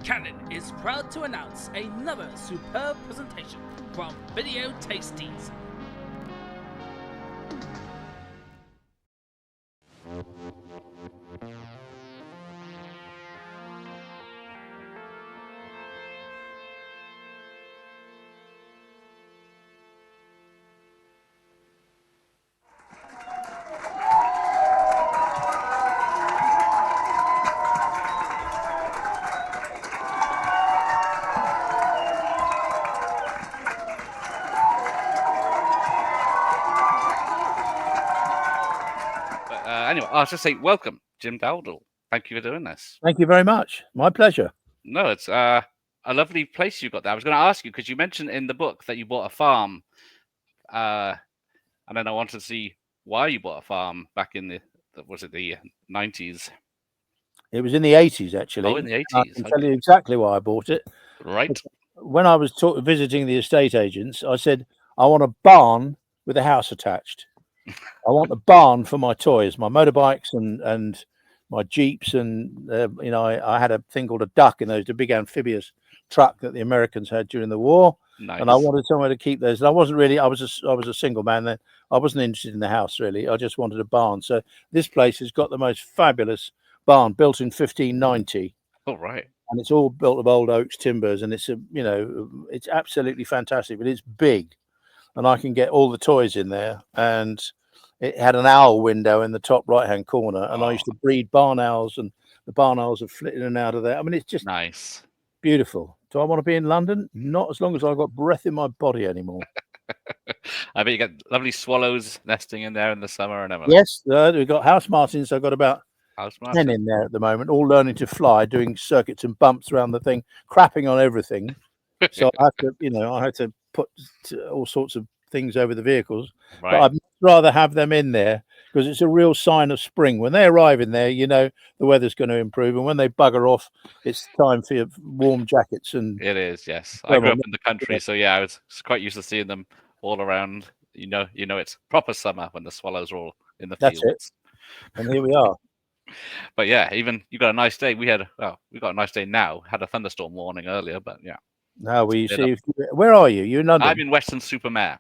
Canon is proud to announce another superb presentation from Video Tasties. Anyway, I was just saying, welcome, Jim Dowdall. Thank you for doing this. Thank you very much. My pleasure. No, it's a lovely place you got there. I was going to ask you, because you mentioned in the book that you bought a farm, and then I wanted to see why you bought a farm back in the 90s? It was in the 80s, actually. Oh, in the 80s. I can tell you exactly why I bought it. Right. When I was visiting the estate agents, I said, I want a barn with a house attached. I want a barn for my toys, my motorbikes and my Jeeps. And, I had a thing called a duck in those, the big amphibious truck that the Americans had during the war. Nice. And I wanted somewhere to keep those. And I wasn't really, I was a single man then. I wasn't interested in the house, really. I just wanted a barn. So this place has got the most fabulous barn, built in 1590. Oh, right. And it's all built of old oaks timbers, and it's it's absolutely fantastic. But it's big, and I can get all the toys in there. And it had an owl window in the top right hand corner, and I used to breed barn owls, and the barn owls have flit in and out of there. I mean, it's just nice, beautiful. Do I want to be in London? Not as long as I've got breath in my body anymore. I bet you get lovely swallows nesting in there in the summer and everything. Yes, we've got house martins. I've got about 10 in there at the moment, all learning to fly, doing circuits and bumps around the thing, crapping on everything. So I have to put all sorts of things over the vehicles. Right. But I'd rather have them in there because it's a real sign of spring. When they arrive in there, the weather's going to improve, and when they bugger off, it's time for your warm jackets. And it is, yes. I grew up in the country, so yeah, I was quite used to seeing them all around. It's proper summer when the swallows are all in the fields. That's it. And here we are. But yeah, even you got a nice day. We got a nice day now. Had a thunderstorm warning earlier, but yeah. Now we see. Where are you? You're in London. I'm in Weston-super-Mare.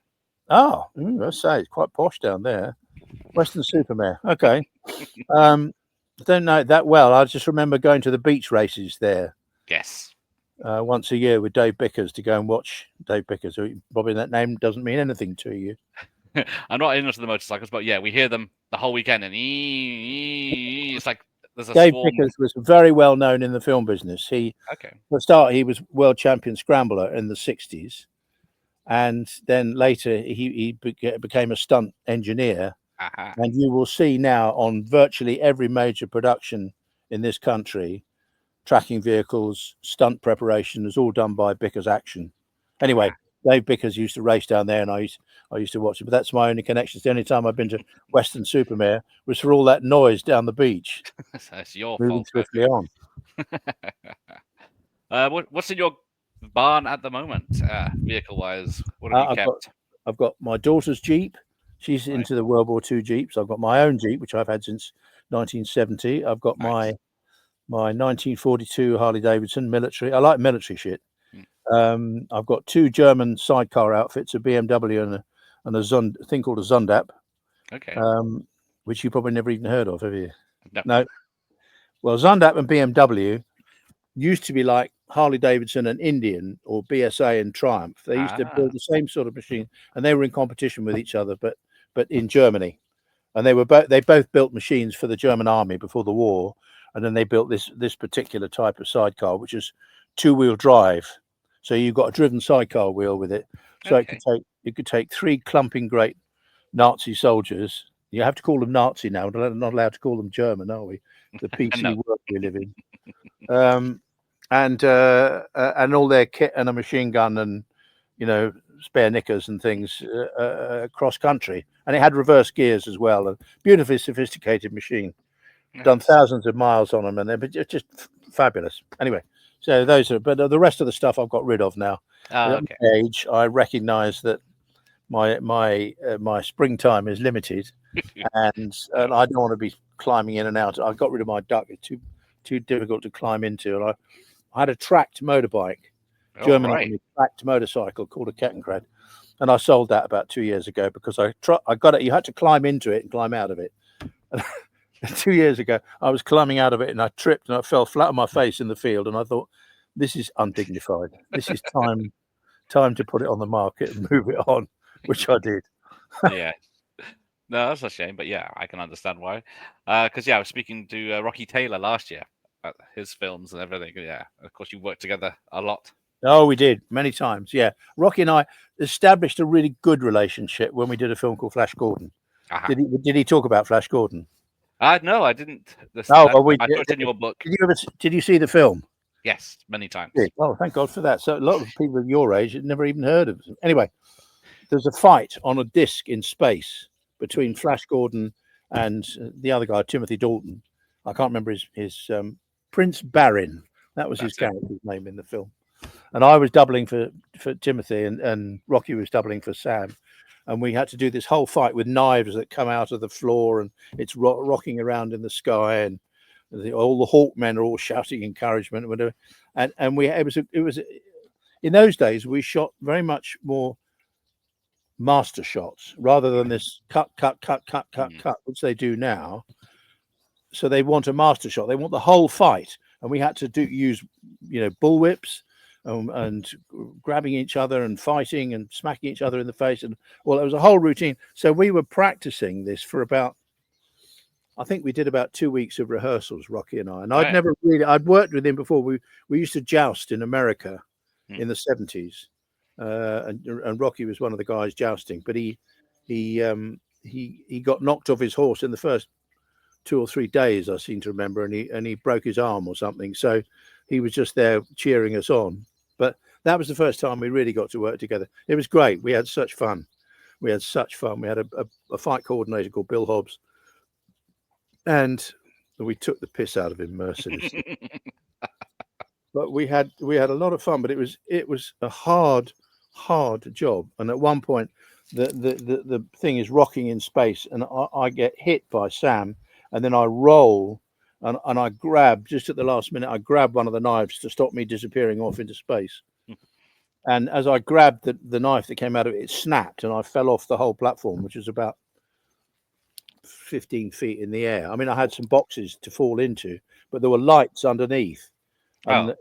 Oh, let's say it's quite posh down there. Weston-super-Mare. Okay. I don't know it that well. I just remember going to the beach races there. Yes. Once a year with Dave Bickers to go and watch Dave Bickers. Probably that name doesn't mean anything to you. I'm not into the motorcycles, but yeah, we hear them the whole weekend, and it's like there's a Dave swarm. Bickers was very well known in the film business. For a start, he was world champion scrambler in the 60s, and then later he became a stunt engineer. And you will see now on virtually every major production in this country, tracking vehicles, stunt preparation is all done by Bickers Action. Anyway. Dave Bickers used to race down there, and I used to watch it. But that's my only connection. It's the only time I've been to Weston-super-Mare was for all that noise down the beach. That's your moving fault. Swiftly on. What's in your barn at the moment, vehicle-wise? What have you kept? I've got my daughter's Jeep. She's into the World War II Jeeps. I've got my own Jeep, which I've had since 1970. I've got my 1942 Harley Davidson military. I like military shit. I've got two German sidecar outfits, a BMW and a thing called a Zundap. Okay. Which you probably never even heard of, have you? No. Well, Zundap and BMW used to be like Harley Davidson and Indian, or BSA and Triumph. They used to build the same sort of machine, and they were in competition with each other, but in Germany. And they both built machines for the German army before the war, and then they built this particular type of sidecar, which is two-wheel drive. So you've got a driven sidecar wheel with it. So it could take three clumping great Nazi soldiers. You have to call them Nazi now. We're not allowed to call them German, are we? The PC world we live in. And all their kit and a machine gun and spare knickers and things across country. And it had reverse gears as well. A beautifully sophisticated machine. Done thousands of miles on them, and they're just fabulous. Anyway. So those are, but the rest of the stuff I've got rid of now. At my age, I recognise that my springtime is limited, and I don't want to be climbing in and out. I got rid of my duck; it's too difficult to climb into, and I had a tracked motorbike, Oh, German right. Army tracked motorcycle called a Kettenkrad, and I sold that about 2 years ago because I got it. You had to climb into it and climb out of it. 2 years ago, I was climbing out of it and I tripped and I fell flat on my face in the field. And I thought, this is undignified. This is time to put it on the market and move it on, which I did. Yeah. No, that's a shame, but yeah, I can understand why. Because I was speaking to Rocky Taylor last year at his films and everything. Yeah, of course, you worked together a lot. Oh, we did many times. Yeah, Rocky and I established a really good relationship when we did a film called Flash Gordon. Uh-huh. Did he talk about Flash Gordon? No, I didn't. Oh, well, we I did. saw it in your book. Did you see the film? Yes, many times. Yeah. Oh, thank God for that. So a lot of people of your age had never even heard of them. Anyway, there's a fight on a disc in space between Flash Gordon and the other guy, Timothy Dalton. I can't remember his Prince Barin. That was his character's name in the film. And I was doubling for Timothy, and Rocky was doubling for Sam. And we had to do this whole fight with knives that come out of the floor, and it's rocking around in the sky, and all the Hawkmen are all shouting encouragement, and whatever. And it was in those days we shot very much more master shots rather than this cut, which they do now. So they want a master shot. They want the whole fight, and we had to use bullwhips. And grabbing each other and fighting and smacking each other in the face, and well, it was a whole routine. So we were practicing this for I think we did about 2 weeks of rehearsals, Rocky and I. And I'd worked with him before. We used to joust in America in the 70s, and Rocky was one of the guys jousting. But he got knocked off his horse in the first 2 or 3 days, I seem to remember, and he broke his arm or something. So he was just there cheering us on. But that was the first time we really got to work together. It was great. We had such fun. We had a fight coordinator called Bill Hobbs, and we took the piss out of him mercilessly. But we had a lot of fun. But it was a hard job. And at one point, the thing is rocking in space, and I get hit by Sam, and then I roll. And I grabbed, just at the last minute, I grabbed one of the knives to stop me disappearing off into space. And as I grabbed the knife that came out of it, it snapped, and I fell off the whole platform, which was about 15 feet in the air. I mean, I had some boxes to fall into, but there were lights underneath. And,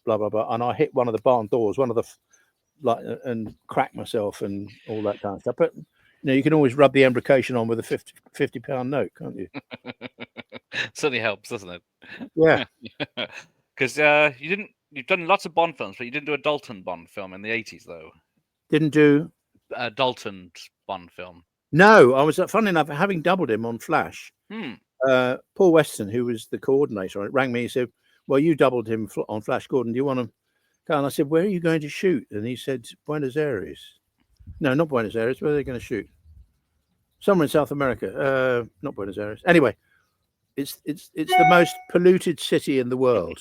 blah, blah, blah. And I hit one of the barn doors, and cracked myself and all that kind of stuff. But you can always rub the embrocation on with a 50-pound note, can't you? Certainly helps, doesn't it? Yeah. Because you've done lots of Bond films, but you didn't do a Dalton Bond film in the 80s, though. Didn't do a Dalton Bond film. No, I was, funny enough, having doubled him on Flash. Paul Weston, who was the coordinator, rang me. He said, well, you doubled him on Flash Gordon. Do you want to go? And I said, where are you going to shoot? And he said, Buenos Aires. No, not Buenos Aires. Where are they going to shoot? Somewhere in South America. Not Buenos Aires. Anyway, it's the most polluted city in the world.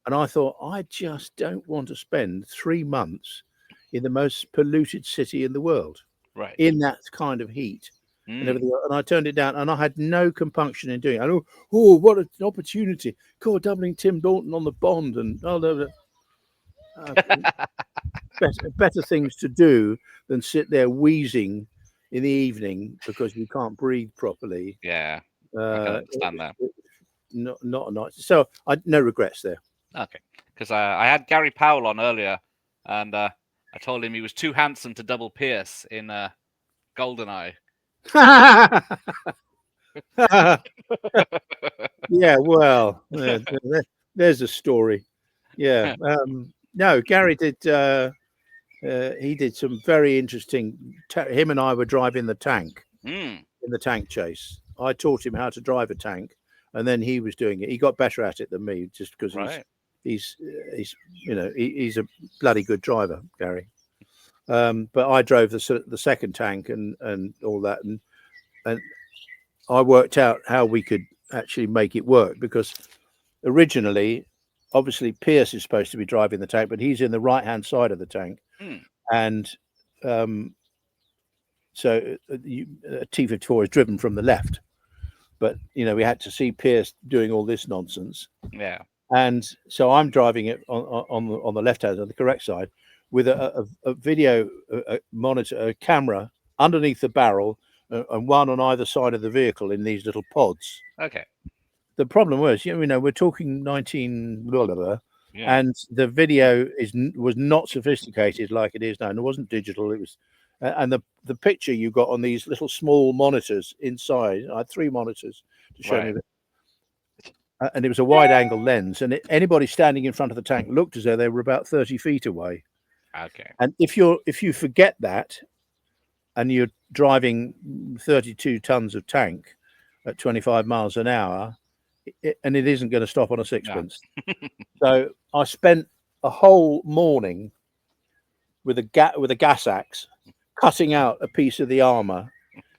And I thought, I just don't want to spend 3 months in the most polluted city in the world, right? In that kind of heat and everything. And I turned it down, and I had no compunction in doing it. Oh, what an opportunity! God, doubling Tim Dalton on the Bond, and better things to do than sit there wheezing in the evening because you can't breathe properly. Yeah, I can understand that. Not a nice. So no regrets there. Okay, because I had Gary Powell on earlier, and I told him he was too handsome to double Pierce in GoldenEye. Yeah, well, there's a story. Yeah, no, Gary did. He did some very interesting. Him and I were driving the tank in the tank chase. I taught him how to drive a tank, and then he was doing it. He got better at it than me, just because he's a bloody good driver, Gary. But I drove the second tank and all that, and I worked out how we could actually make it work, because originally, obviously, Pierce is supposed to be driving the tank, but he's in the right-hand side of the tank, and so T-54 is driven from the left. but we had to see Pierce doing all this nonsense. Yeah. And so I'm driving it on the left hand, on the correct side, with a video monitor, a camera underneath the barrel, and one on either side of the vehicle in these little pods. Okay. The problem was, we're talking 19 blah, blah, blah, Yeah. and the video was not sophisticated like it is now, and it wasn't digital. It was, and the picture you got on these little small monitors inside. I had 3 monitors to show me that. And it was a wide-angle lens, and anybody standing in front of the tank looked as though they were about 30 feet away. Okay. And if you forget that, and you're driving 32 tons of tank at 25 miles an hour, and it isn't going to stop on a sixpence. No. So I spent a whole morning with a gas axe cutting out a piece of the armor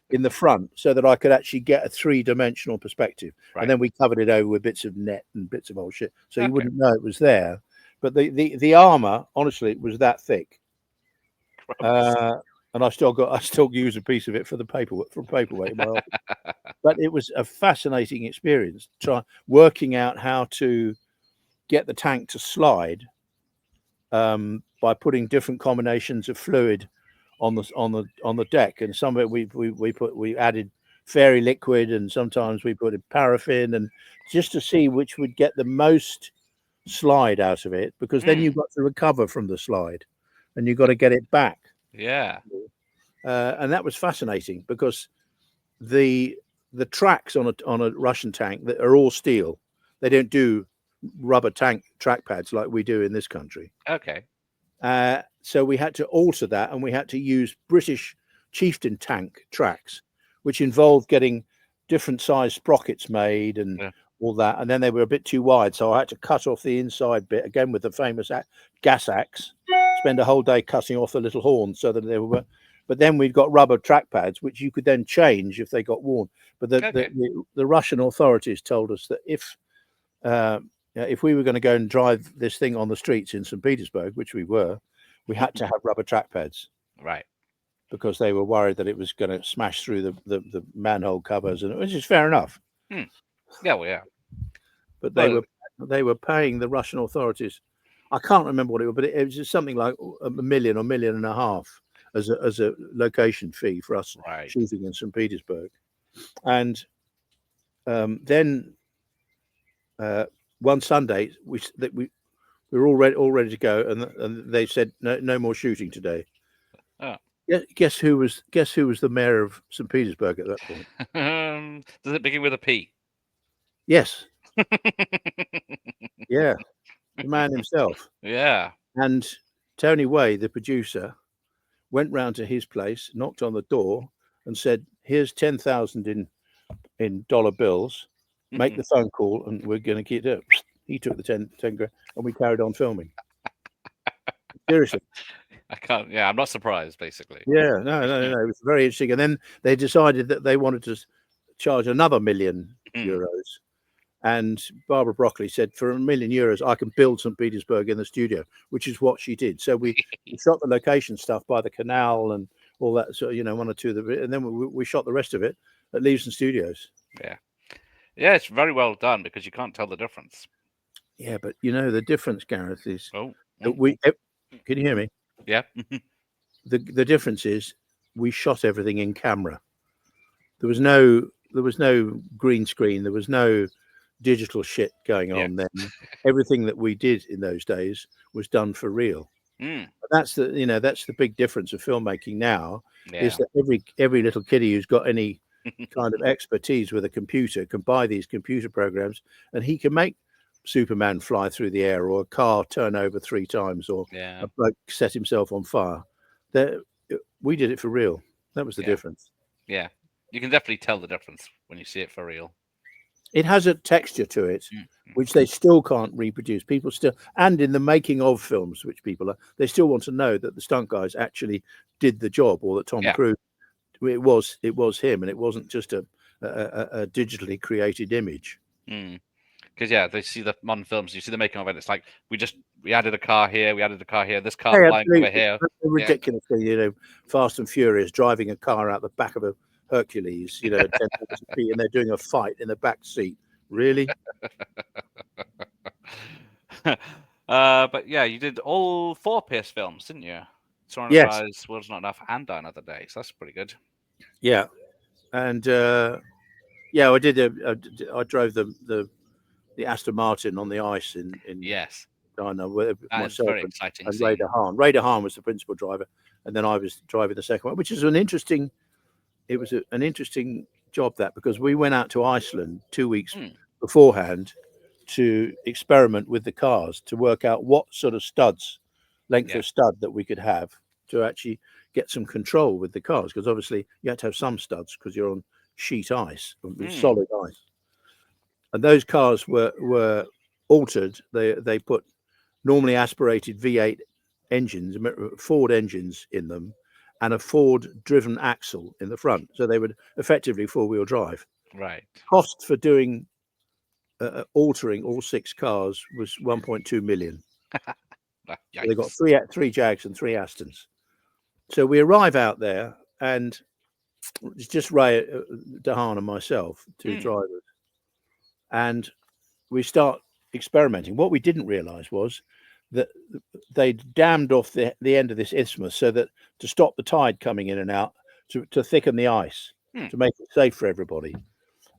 in the front so that I could actually get a 3-dimensional perspective. Right. And then we covered it over with bits of net and bits of old shit, so you wouldn't know it was there. But the armor, honestly, it was that thick. And I still use a piece of it for the paperweight in my office. But it was a fascinating experience, working out how to get the tank to slide by putting different combinations of fluid on the deck, and some of it we added fairy liquid, and sometimes we put paraffin, and just to see which would get the most slide out of it, because then you've got to recover from the slide, and you've got to get it back. Yeah. And that was fascinating, because the tracks on a Russian tank that are all steel. They don't do rubber track pads like we do in this country. Okay. So we had to alter that, and we had to use British Chieftain tank tracks, which involved getting different size sprockets made and all that. And then they were a bit too wide, so I had to cut off the inside bit again with the famous gas axe. Spend a whole day cutting off the little horns so that they were. But then we've got rubber track pads, which you could then change if they got worn. But the Russian authorities told us that if we were going to go and drive this thing on the streets in St. Petersburg, which we were, we had to have rubber track pads. Right. Because they were worried that it was going to smash through the manhole covers, and which is fair enough. Yeah, well, yeah. But they were paying the Russian authorities. I can't remember what it was, but it was just something like $1 million or $1.5 million as a location fee for us shooting in St. Petersburg. And then one Sunday we were all ready to go, and they said no more shooting today. Oh. Guess who was the mayor of St. Petersburg at that point? Does it begin with a P? Yes. Yeah, the man himself. Yeah. And Tony Way, the producer, went round to his place, knocked on the door, and said, "Here's 10,000 in dollar bills. Make the phone call, and we're going to keep it." He took the 10 grand, and we carried on filming. Seriously. I can't. Yeah, I'm not surprised. Basically. Yeah, no. It was very interesting. And then they decided that they wanted to charge another €1 million. And Barbara Broccoli said, "For €1 million, I can build St. Petersburg in the studio," which is what she did. So we shot the location stuff by the canal and all that. So one or two of the, and then we shot the rest of it at Leavesden Studios. Yeah, it's very well done, because you can't tell the difference. Yeah, but the difference, Gareth, is that we. Can you hear me? Yeah. The difference is we shot everything in camera. There was no green screen. There was no digital shit going on then. Everything that we did in those days was done for real. That's the big difference of filmmaking now, is that every little kiddie who's got any kind of expertise with a computer can buy these computer programs, and he can make Superman fly through the air, or a car turn over 3 times, or a bloke set himself on fire. We did it for real. That was the difference. Yeah, you can definitely tell the difference when you see it for real. It has a texture to it, which they still can't reproduce. People still, and in the making of films, which they still want to know that the stunt guys actually did the job, or that Tom Cruise, it was him, and it wasn't just a digitally created image. Because they see the modern films, you see the making of it. It's like we added a car here, this car flying over here. Ridiculously, Fast and Furious, driving a car out the back of a Hercules, 10,000 feet, and they're doing a fight in the back seat. Really? But yeah, you did all 4 Pierce films, didn't you? Surrounded Yes. Rise, World's Not Enough, and Die Another Day. So that's pretty good. Yeah. And yeah, I did. I drove the Aston Martin on the ice in Yes, China with that is myself very exciting. and scene. Ray DeHaan. Ray DeHaan was the principal driver, and then I was driving the second one, which is an interesting. It was an interesting job that because we went out to Iceland 2 weeks beforehand to experiment with the cars to work out what sort of length of stud that we could have to actually get some control with the cars, because obviously you had to have some studs because you're on sheet ice, solid ice, and those cars were altered. They put normally aspirated V8 engines, Ford engines in them, and a Ford driven axle in the front, so they would effectively 4-wheel drive. Right. Cost for doing altering all 6 cars was 1.2 million. So they got three Jags and 3 Astons. So we arrive out there, and it's just Ray DeHaan and myself, 2 drivers, and we start experimenting. What we didn't realise was that they dammed off the end of this isthmus so that to stop the tide coming in and out, to thicken the ice, to make it safe for everybody.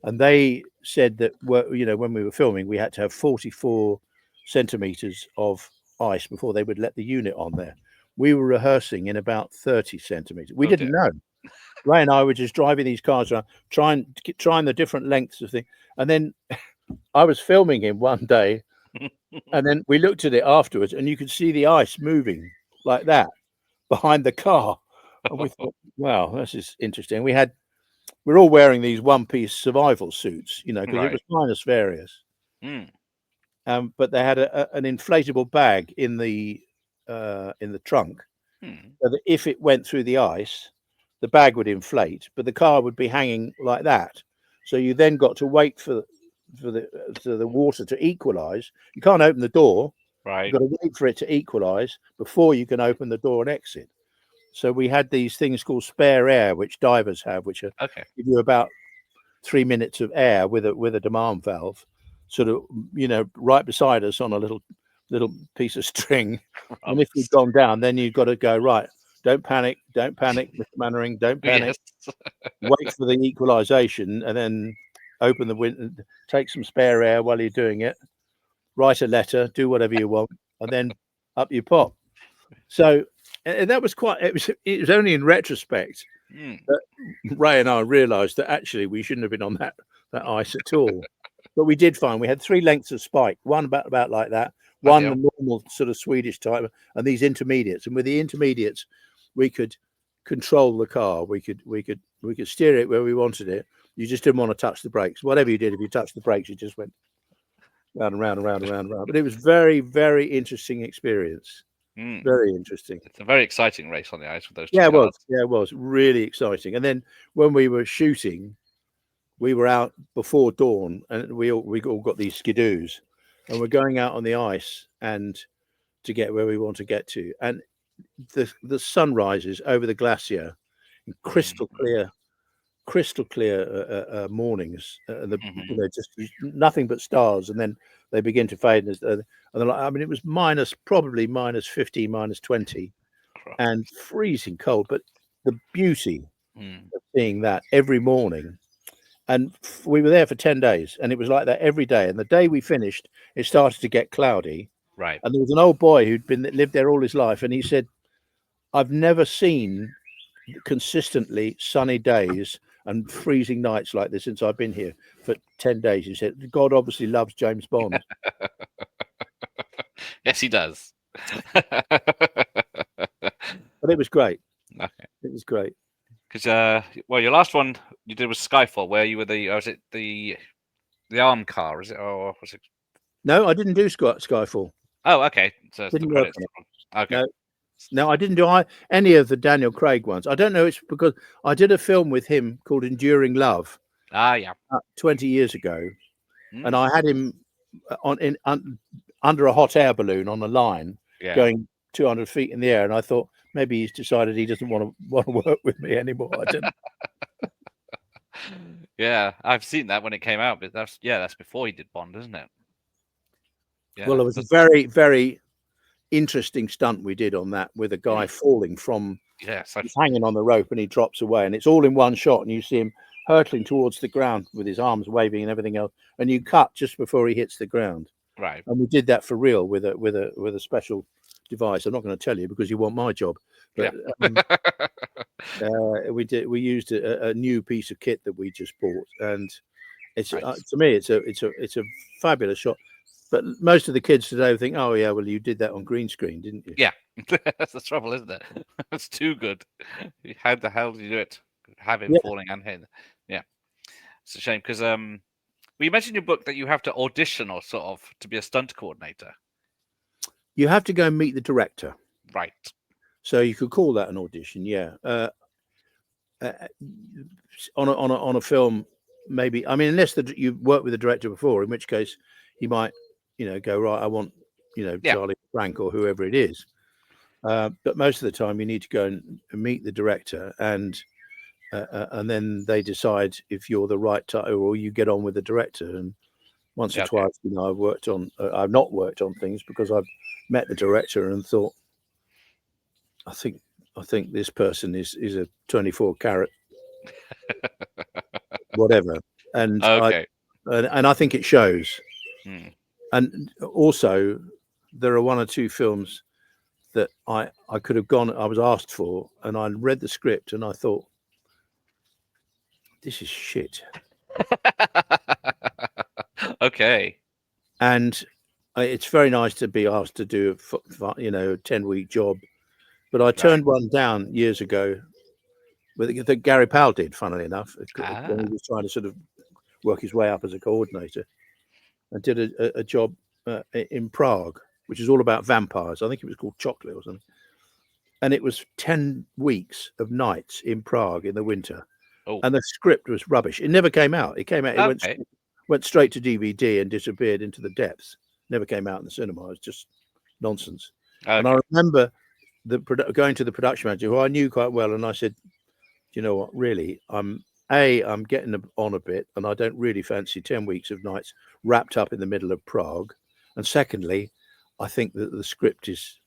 And they said that when we were filming, we had to have 44 centimeters of ice before they would let the unit on there. We were rehearsing in about 30 centimeters. We didn't know. Ray and I were just driving these cars around, trying the different lengths of things. And then I was filming him one day, and then we looked at it afterwards, and you could see the ice moving like that behind the car. And we thought, wow, this is interesting. We're all wearing these one-piece survival suits, because it was minus various. But they had an inflatable bag in the trunk, so that if it went through the ice, the bag would inflate, but the car would be hanging like that. So you then got to wait for the water to equalize. You can't open the door. Right. You've got to wait for it to equalize before you can open the door and exit. So we had these things called spare air, which divers have, which are give you about 3 minutes of air with a demand valve, sort of right beside us on a little piece of string. And if you've gone down, then you've got to go right. Don't panic, Mr. Mannering. Don't panic. Wait for the equalization, and then open the window. Take some spare air while you're doing it. Write a letter. Do whatever you want, and then up you pop. So that was it was only in retrospect that Ray and I realised that actually we shouldn't have been on that ice at all. But we did find we had 3 lengths of spike, one about like that, one the normal sort of Swedish type, and these intermediates. And with the intermediates, we could control the car. We could steer it where we wanted it. You just didn't want to touch the brakes. Whatever you did, if you touched the brakes, you just went round and round and round and round and round. But it was very, very interesting experience. Very interesting. It's a very exciting race on the ice with those 2 cars. Was. Yeah, it was really exciting. And then when we were shooting, we were out before dawn, and we all got these skidoos, and we're going out on the ice and to get where we want to get to. And the sun rises over the glacier in crystal clear mornings, just nothing but stars, and then they begin to fade, and it was probably minus 15, minus 20, and freezing cold, but the beauty of seeing that every morning. And we were there for 10 days, and it was like that every day. And the day we finished, it started to get cloudy, and there was an old boy who'd lived there all his life, and he said, I've never seen consistently sunny days and freezing nights like this since I've been here for 10 days. He said, God obviously loves James Bond. Yes, he does. But it was great. Okay. It was great. Because, your last one you did was Skyfall, where you were the arm car, is it? Or was it? No, I didn't do Skyfall. Oh, okay. So didn't work on it. Okay. No, I didn't do any of the Daniel Craig ones. I don't know. It's because I did a film with him called Enduring Love. 20 years ago, and I had him under a hot air balloon on a line going 200 feet in the air, and I thought maybe he's decided he doesn't want to work with me anymore. I don't know. Yeah, I've seen that when it came out, but that's before he did Bond, isn't it? Yeah. Well, it was a very, very interesting stunt we did on that with a guy falling from. Yes, He's hanging on the rope and he drops away, and it's all in one shot, and you see him hurtling towards the ground with his arms waving and everything else, and you cut just before he hits the ground. right. And we did that for real with a special device. I'm not going to tell you because you want my job, but we used a new piece of kit that we just bought, and it's Nice. to me it's a fabulous shot. But most of the kids today think, oh yeah, well you did that on green screen, didn't you? Yeah, that's the trouble, isn't it? It's too good. How the hell did you do it? Have him falling and hitting. Yeah, it's a shame because well, you mentioned in your book that you have to audition or sort of to be a stunt coordinator. You have to go and meet the director. Right. So you could call that an audition, yeah. On a film, maybe. I mean, unless you've worked with the director before, in which case he might, go right. I want, Charlie Frank or whoever it is. But most of the time, you need to go and meet the director, and then they decide if you're the right type, or you get on with the director. And once or twice, I've not worked on things because I've met the director and thought, I think this person is a 24 carat whatever, and I think it shows. And also there are one or two films that I could have gone, I was asked for, and I read the script and I thought, this is shit. Okay. And it's very nice to be asked to do a 10-week job, but I turned one down years ago that Gary Powell did, funnily enough, when he was trying to sort of work his way up as a coordinator, and did a job in Prague, which is all about vampires. I think it was called Chocolate or something. And it was 10 weeks of nights in Prague in the winter. Oh. And the script was rubbish. It never came out. It came out, it went straight to DVD and disappeared into the depths. Never came out in the cinema. It was just nonsense. Okay. And I remember going to the production manager, who I knew quite well, and I said, you know what, really, I'm getting on a bit, and I don't really fancy 10 weeks of nights wrapped up in the middle of Prague. And secondly, I think that the script is,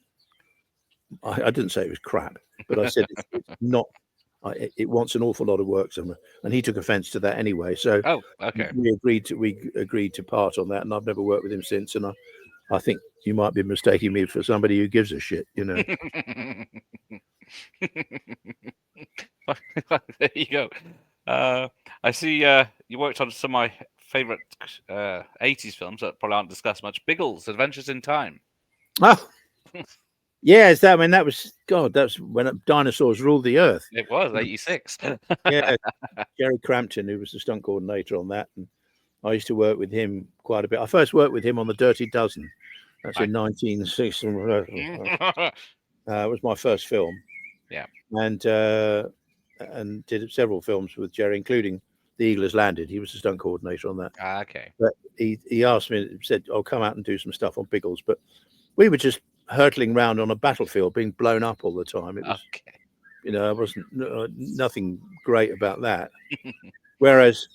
I didn't say it was crap, but I said it's not, it wants an awful lot of work somewhere. And he took offense to that anyway. So we agreed to part on that, and I've never worked with him since. And I think you might be mistaking me for somebody who gives a shit, There you go. I see you worked on some of my favorite 80s films that probably aren't discussed much. Biggles, Adventures in Time. Oh, yeah, that was that's when dinosaurs ruled the earth. It was 86. Yeah, Jerry Crampton, who was the stunt coordinator on that, and I used to work with him quite a bit. I first worked with him on The Dirty Dozen. That's in 1960. It was my first film. Yeah, and did several films with Jerry, including The Eagle Has Landed. He was the stunt coordinator on that. Okay. But he asked me, said, "I'll come out and do some stuff on Biggles." But we were just hurtling around on a battlefield, being blown up all the time. It was, I wasn't nothing great about that. Whereas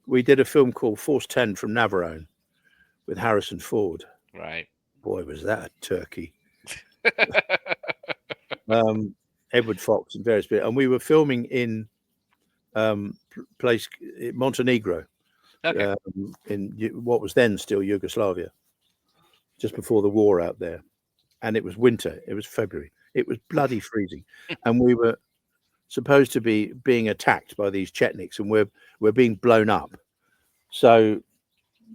we did a film called Force 10 from Navarone with Harrison Ford. Right. Boy, was that a turkey. Edward Fox and various bits, and we were filming in place Montenegro, in what was then still Yugoslavia, just before the war out there. And it was winter. It was February. It was bloody freezing, and we were supposed to be being attacked by these Chetniks, and we're being blown up. So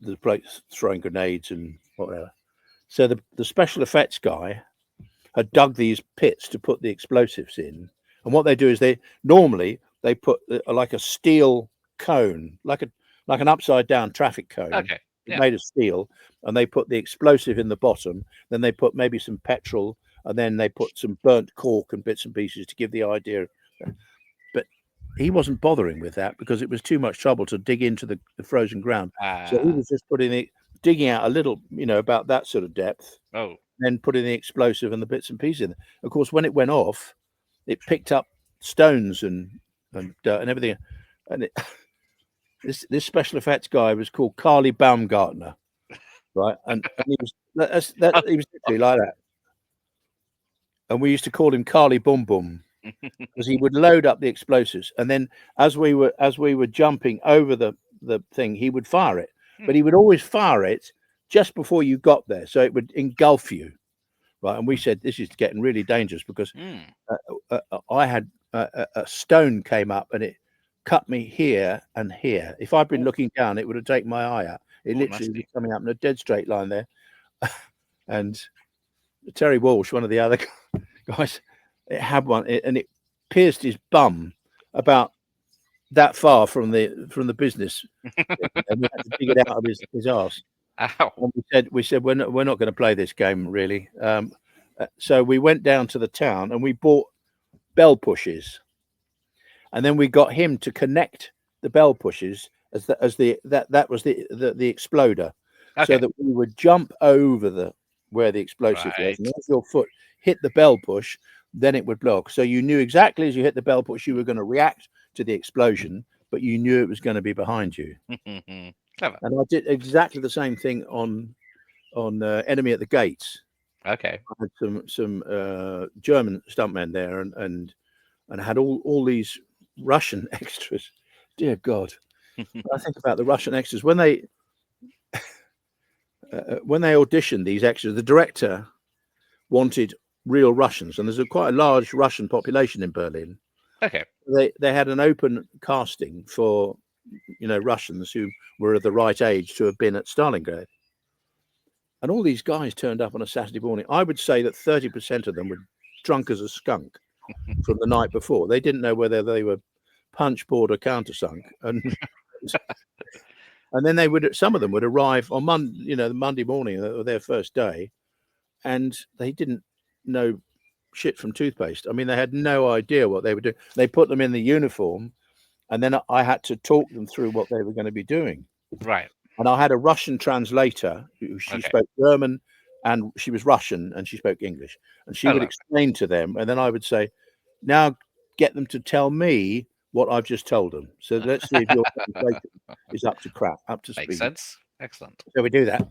the place throwing grenades and whatever. So the special effects guy had dug these pits to put the explosives in, and what they do is they put like a steel cone, like an upside down traffic cone, made of steel, and they put the explosive in the bottom. Then they put maybe some petrol, and then they put some burnt cork and bits and pieces to give the idea. But he wasn't bothering with that because it was too much trouble to dig into the frozen ground. So he was just digging out a little, about that sort of depth. Oh. Then putting the explosive and the bits and pieces in. Of course, when it went off, it picked up stones and dirt and everything. and this special effects guy was called Carly Baumgartner, right? And he was he was literally like that. And we used to call him Carly Boom Boom because he would load up the explosives, and then as we were jumping over the thing, he would fire it, but he would always fire it just before you got there, so it would engulf you, right? And we said this is getting really dangerous because I had a stone came up and it cut me here and here. If I'd been looking down, it would have taken my eye out. It literally was coming up in a dead straight line there. And Terry Walsh, one of the other guys, it had one, and it pierced his bum about that far from the business, and we had to dig it out of his arse. Ow. And we said we're not going to play this game really. So we went down to the town and we bought bell pushes, and then we got him to connect the bell pushes that was the exploder, so that we would jump over where the explosive was, and as your foot hit the bell push, then it would block. So you knew exactly as you hit the bell push, you were going to react to the explosion, but you knew it was going to be behind you. Clever. And I did exactly the same thing on Enemy at the Gates. Okay. I had some German stuntmen there, and I had all these Russian extras. Dear God, I think about the Russian extras when they auditioned these extras. The director wanted real Russians, and there's quite a large Russian population in Berlin. Okay. They had an open casting for Russians who were of the right age to have been at Stalingrad, and all these guys turned up on a Saturday morning. I would say that 30% of them were drunk as a skunk from the night before. They didn't know whether they were punch board or countersunk, and then some of them would arrive on the Monday morning of their first day, and they didn't know shit from toothpaste. I mean, they had no idea what they were doing. They put them in the uniform, and then I had to talk them through what they were going to be doing. Right. And I had a Russian translator who spoke German, and she was Russian, and she spoke English, and she would explain to them, and then I would say, now get them to tell me what I've just told them. So let's see if your translation is up to speed. Makes sense. Excellent. So we do that,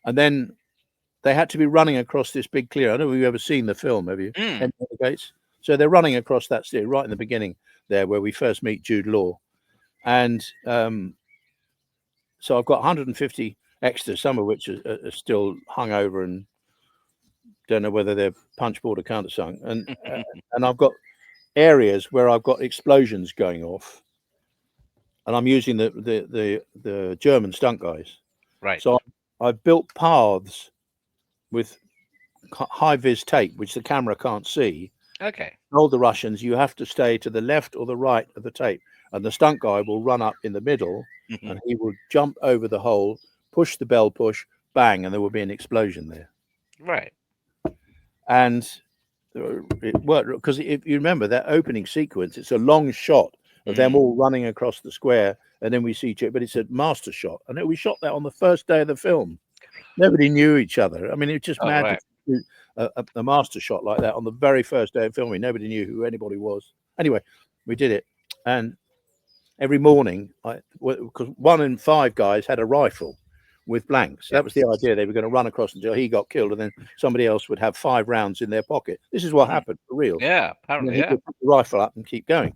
and then they had to be running across this big clear. I don't know if you've ever seen the film, have you? Enemy at the Gates. So they're running across that clear right in the beginning there, where we first meet Jude Law, and so I've got 150 extras, some of which are still hung over and don't know whether they're punch board or countersunk, and and I've got areas where I've got explosions going off, and I'm using the German stunt guys. Right. So I've built paths with high vis tape, which the camera can't see. Okay. Told the Russians, you have to stay to the left or the right of the tape, and the stunt guy will run up in the middle, and he will jump over the hole, push the bell push, bang, and there will be an explosion there. Right. And it worked because if you remember that opening sequence, it's a long shot of them all running across the square, and then we see but it's a master shot, and we shot that on the first day of the film. Nobody knew each other. I mean, it's just mad to do a master shot like that on the very first day of filming. Nobody knew who anybody was. Anyway, we did it, and every morning, because 1 in 5 guys had a rifle with blanks. That was the idea. They were going to run across until he got killed, and then somebody else would have 5 rounds in their pocket. This is what happened for real. Yeah, apparently, He would put the rifle up and keep going.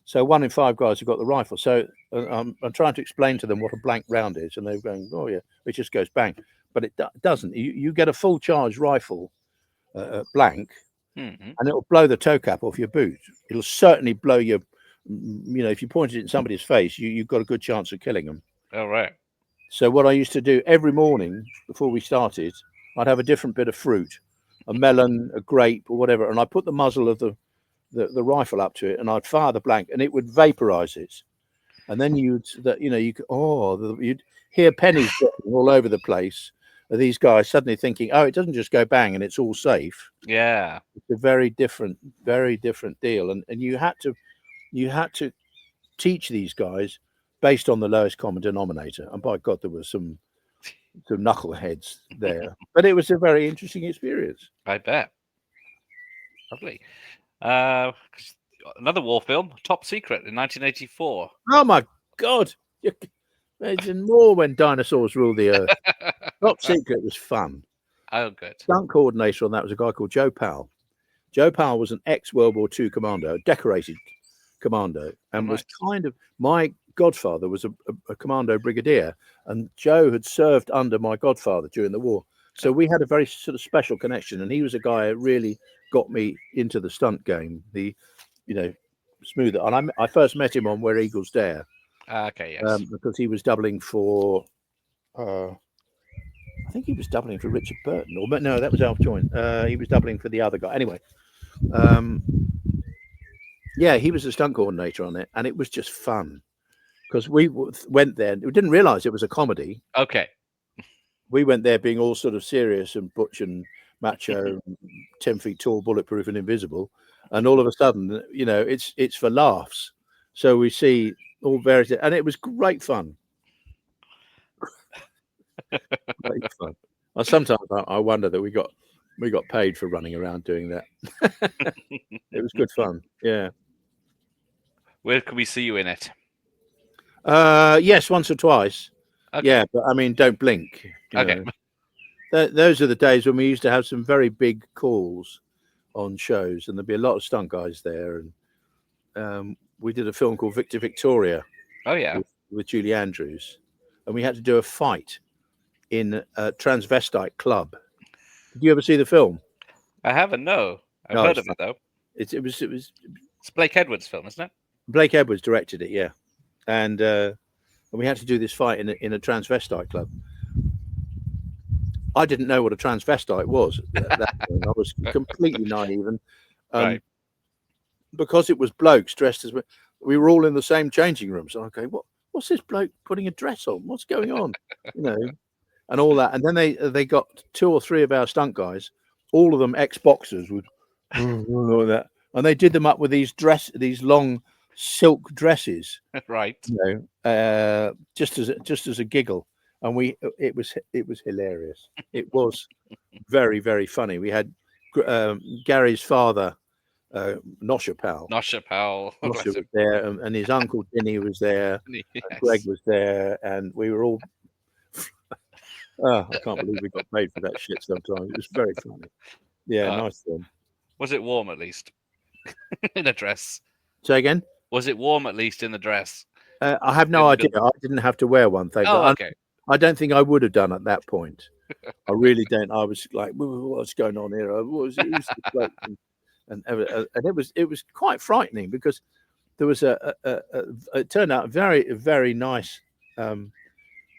So 1 in 5 guys have got the rifle. So I'm trying to explain to them what a blank round is, and they're going, "Oh yeah, it just goes bang," but it doesn't. You get a full charge rifle blank, and it'll blow the toe cap off your boot. It'll certainly blow your, if you pointed it in somebody's face, you've got a good chance of killing them. Oh right. So what I used to do every morning before we started, I'd have a different bit of fruit, a melon, a grape, or whatever, and I put the muzzle of the rifle up to it, and I'd fire the blank, and it would vaporize it. And then you'd hear pennies dropping all over the place. These guys suddenly thinking, oh, it doesn't just go bang and it's all safe. Yeah, it's a very different deal, and you had to teach these guys based on the lowest common denominator. And by God, there was some knuckleheads there, but it was a very interesting experience. I bet. Lovely. another war film, Top Secret, in 1984. Oh my God! Imagine more when dinosaurs ruled the earth. Top Secret was fun. Oh, good. Stunt coordinator on that was a guy called Joe Powell. Joe Powell was an ex-World War II commando, decorated commando, and was kind of my godfather was a commando brigadier, and Joe had served under my godfather during the war. So we had a very sort of special connection, and he was a guy who really got me into the stunt game. The, smoother. And I first met him on Where Eagles Dare. Okay, yes. Because he was doubling for, I think he was doubling for Richard Burton, or no, that was Alf Joint. He was doubling for the other guy. Anyway, yeah, he was a stunt coordinator on it, and it was just fun because we went there. We didn't realize it was a comedy. Okay. We went there being all sort of serious and butch and macho, 10 feet tall, bulletproof and invisible. And all of a sudden, it's for laughs. So we see all various, and it was great fun. Great fun. Sometimes I wonder that we got paid for running around doing that. It was good fun. Yeah. Where can we see you in it? Yes, once or twice. Okay. Yeah, but I mean, don't blink. Okay. Those are the days when we used to have some very big calls on shows, and there'd be a lot of stunt guys there. And we did a film called Victor Victoria. Oh yeah. With Julie Andrews, and we had to do a fight in a transvestite club. Did you ever see the film? I haven't. No, I've heard of it though. It was. It's Blake Edwards' film, isn't it? Blake Edwards directed it, yeah, and we had to do this fight in a transvestite club. I didn't know what a transvestite was at that point. I was completely naive, and Right. because it was blokes dressed as we were all in the same changing rooms. So okay, what's this bloke putting a dress on? What's going on? And all that. And then they got 2 or 3 of our stunt guys, all of them ex-boxers with all that, and they did them up with these long silk dresses, Right. just as a giggle. And it was hilarious. It was very, very funny. We had Gary's father, Nosha Powell. Nosha Powell. Nosha was there, and his uncle Dinny was there. Yes. Greg was there, and we were all. Oh, I can't believe we got paid for that shit sometimes. It was very funny. Yeah, nice film. Was it warm at least in a dress? Say again? Was it warm at least in the dress? I have no idea. I didn't have to wear one. Okay. I don't think I would have done at that point. I really don't. I was like, what's going on here? And it was quite frightening because there was it turned out a very, very nice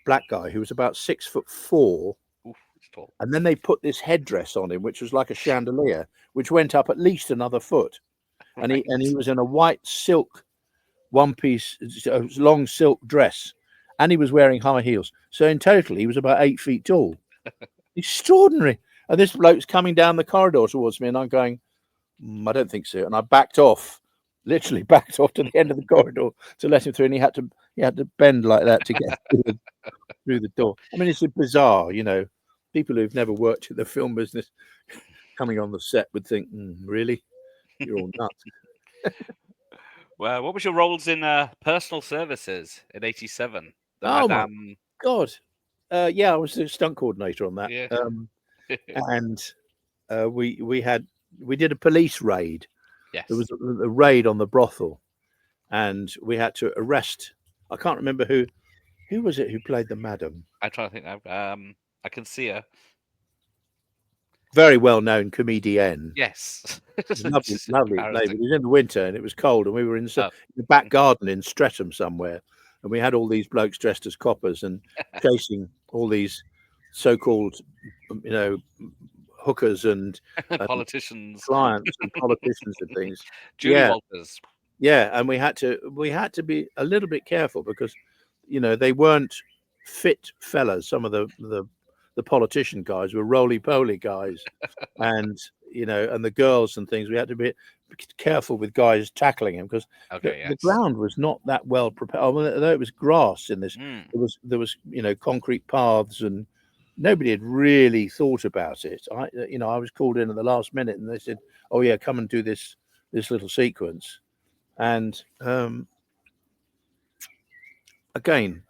black guy who was about 6'4". Oof, it's tall. And then they put this headdress on him, which was like a chandelier, which went up at least another foot. Right. And he was in a white silk one-piece, long silk dress, and he was wearing high heels. So in total, he was about 8 feet tall. Extraordinary. And this bloke's coming down the corridor towards me, and I'm going, I don't think so. And I backed off, literally backed off to the end of the corridor to let him through, and he had to bend like that to get through the door. I mean, it's bizarre, people who've never worked in the film business coming on the set would think, really? You're all nuts. Well, what was your roles in Personal Services in '87? My God. Yeah, I was the stunt coordinator on that. Yeah. And we did a police raid. Yes. There was a raid on the brothel, and we had to arrest. I can't remember who was it who played the madam. I'm trying to think now. I can see her. Very well known comedienne. Yes. Lovely lady. It was in the winter and it was cold, and we were in the back garden in Streatham somewhere, and we had all these blokes dressed as coppers and chasing all these so-called, hookers and politicians, clients and politicians and things. Julie Walters. Yeah, and we had to be a little bit careful because, they weren't fit fellas. Some of the politician guys were roly-poly guys, and and the girls and things. We had to be careful with guys tackling him because the ground was not that well prepared. Although it was grass in this, there was concrete paths, and nobody had really thought about it. I was called in at the last minute, and they said, "Oh yeah, come and do this little sequence." And again,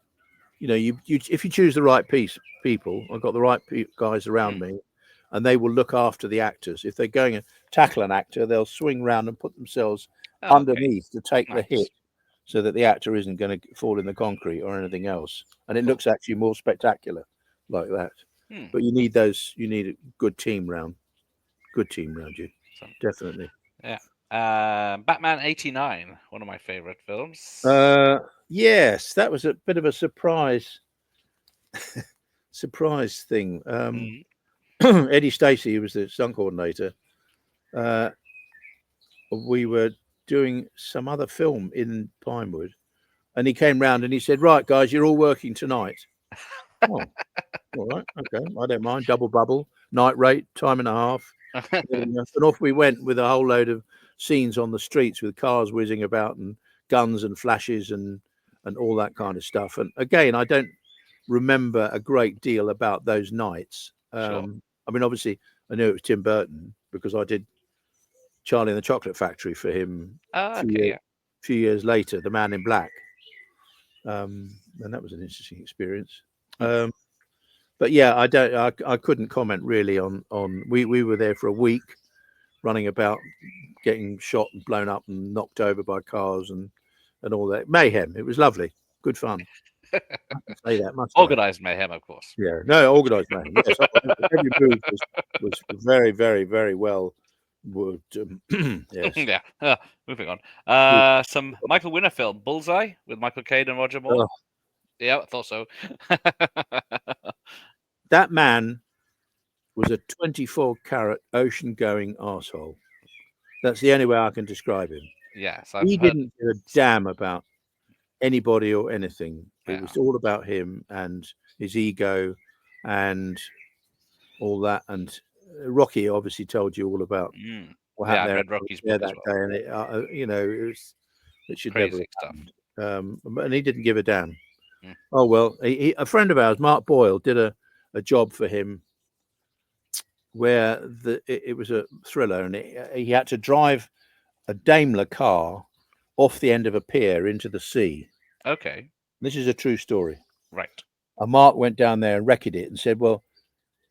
you know, you if you choose the right people, I've got the right guys around me, and they will look after the actors. If they're going to tackle an actor, they'll swing round and put themselves underneath to take the hit, so that the actor isn't going to fall in the concrete or anything else. And it looks actually more spectacular like that. But you need those. You need a good team round you. Definitely. Yeah. Batman '89, one of my favorite films. Yes, that was a bit of a surprise thing. Eddie Stacey, who was the stunt coordinator, we were doing some other film in Pinewood, and he came round and he said, "Right, guys, you're all working tonight." Oh, all right, okay, I don't mind. Double bubble, night rate, time and a half, and off we went with a whole load of scenes on the streets with cars whizzing about and guns and flashes and all that kind of stuff. And again, I don't remember a great deal about those nights. Sure. I mean, obviously, I knew it was Tim Burton because I did Charlie and the Chocolate Factory for him a few years later, The Man in Black. And that was an interesting experience. But yeah, I couldn't comment really on we were there for a week running about, getting shot and blown up and knocked over by cars and all that mayhem. It was lovely, good fun. I can say that much. Organized mayhem, of course. Yeah, no, organized mayhem. Yes, every move was very, very, very well. Yes. Yeah. Moving on. Some Michael Winner film, Bullseye, with Michael Caine and Roger Moore. Yeah, I thought so. That man was a 24-carat ocean-going arsehole. That's the only way I can describe him. Yes, he didn't give a damn about anybody or anything. It was all about him and his ego and all that. And Rocky obviously told you all about what happened there. I read Rocky's book that as well. day, and it should crazy never have happened. And he didn't give a damn. Oh well, a friend of ours, Mark Boyle, did a job for him where it was a thriller, and he had to drive a Daimler car off the end of a pier into the sea. Okay. This is a true story. Right. And Mark went down there and wrecked it and said, "Well,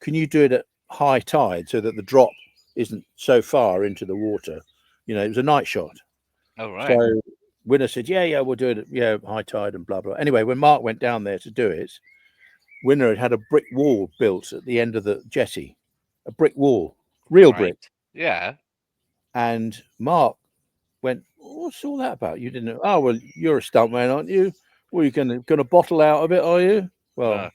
can you do it at high tide so that the drop isn't so far into the water?" It was a night shot. Oh, right. So Winner said, yeah, we'll do it at high tide and blah, blah. Anyway, when Mark went down there to do it, Winner had a brick wall built at the end of the jetty. A brick wall, real brick. Yeah. And Mark went, "What's all that about? You didn't know?" "Oh, well, you're a stuntman, aren't you? Well, you're going to bottle out of it, are you?" Well,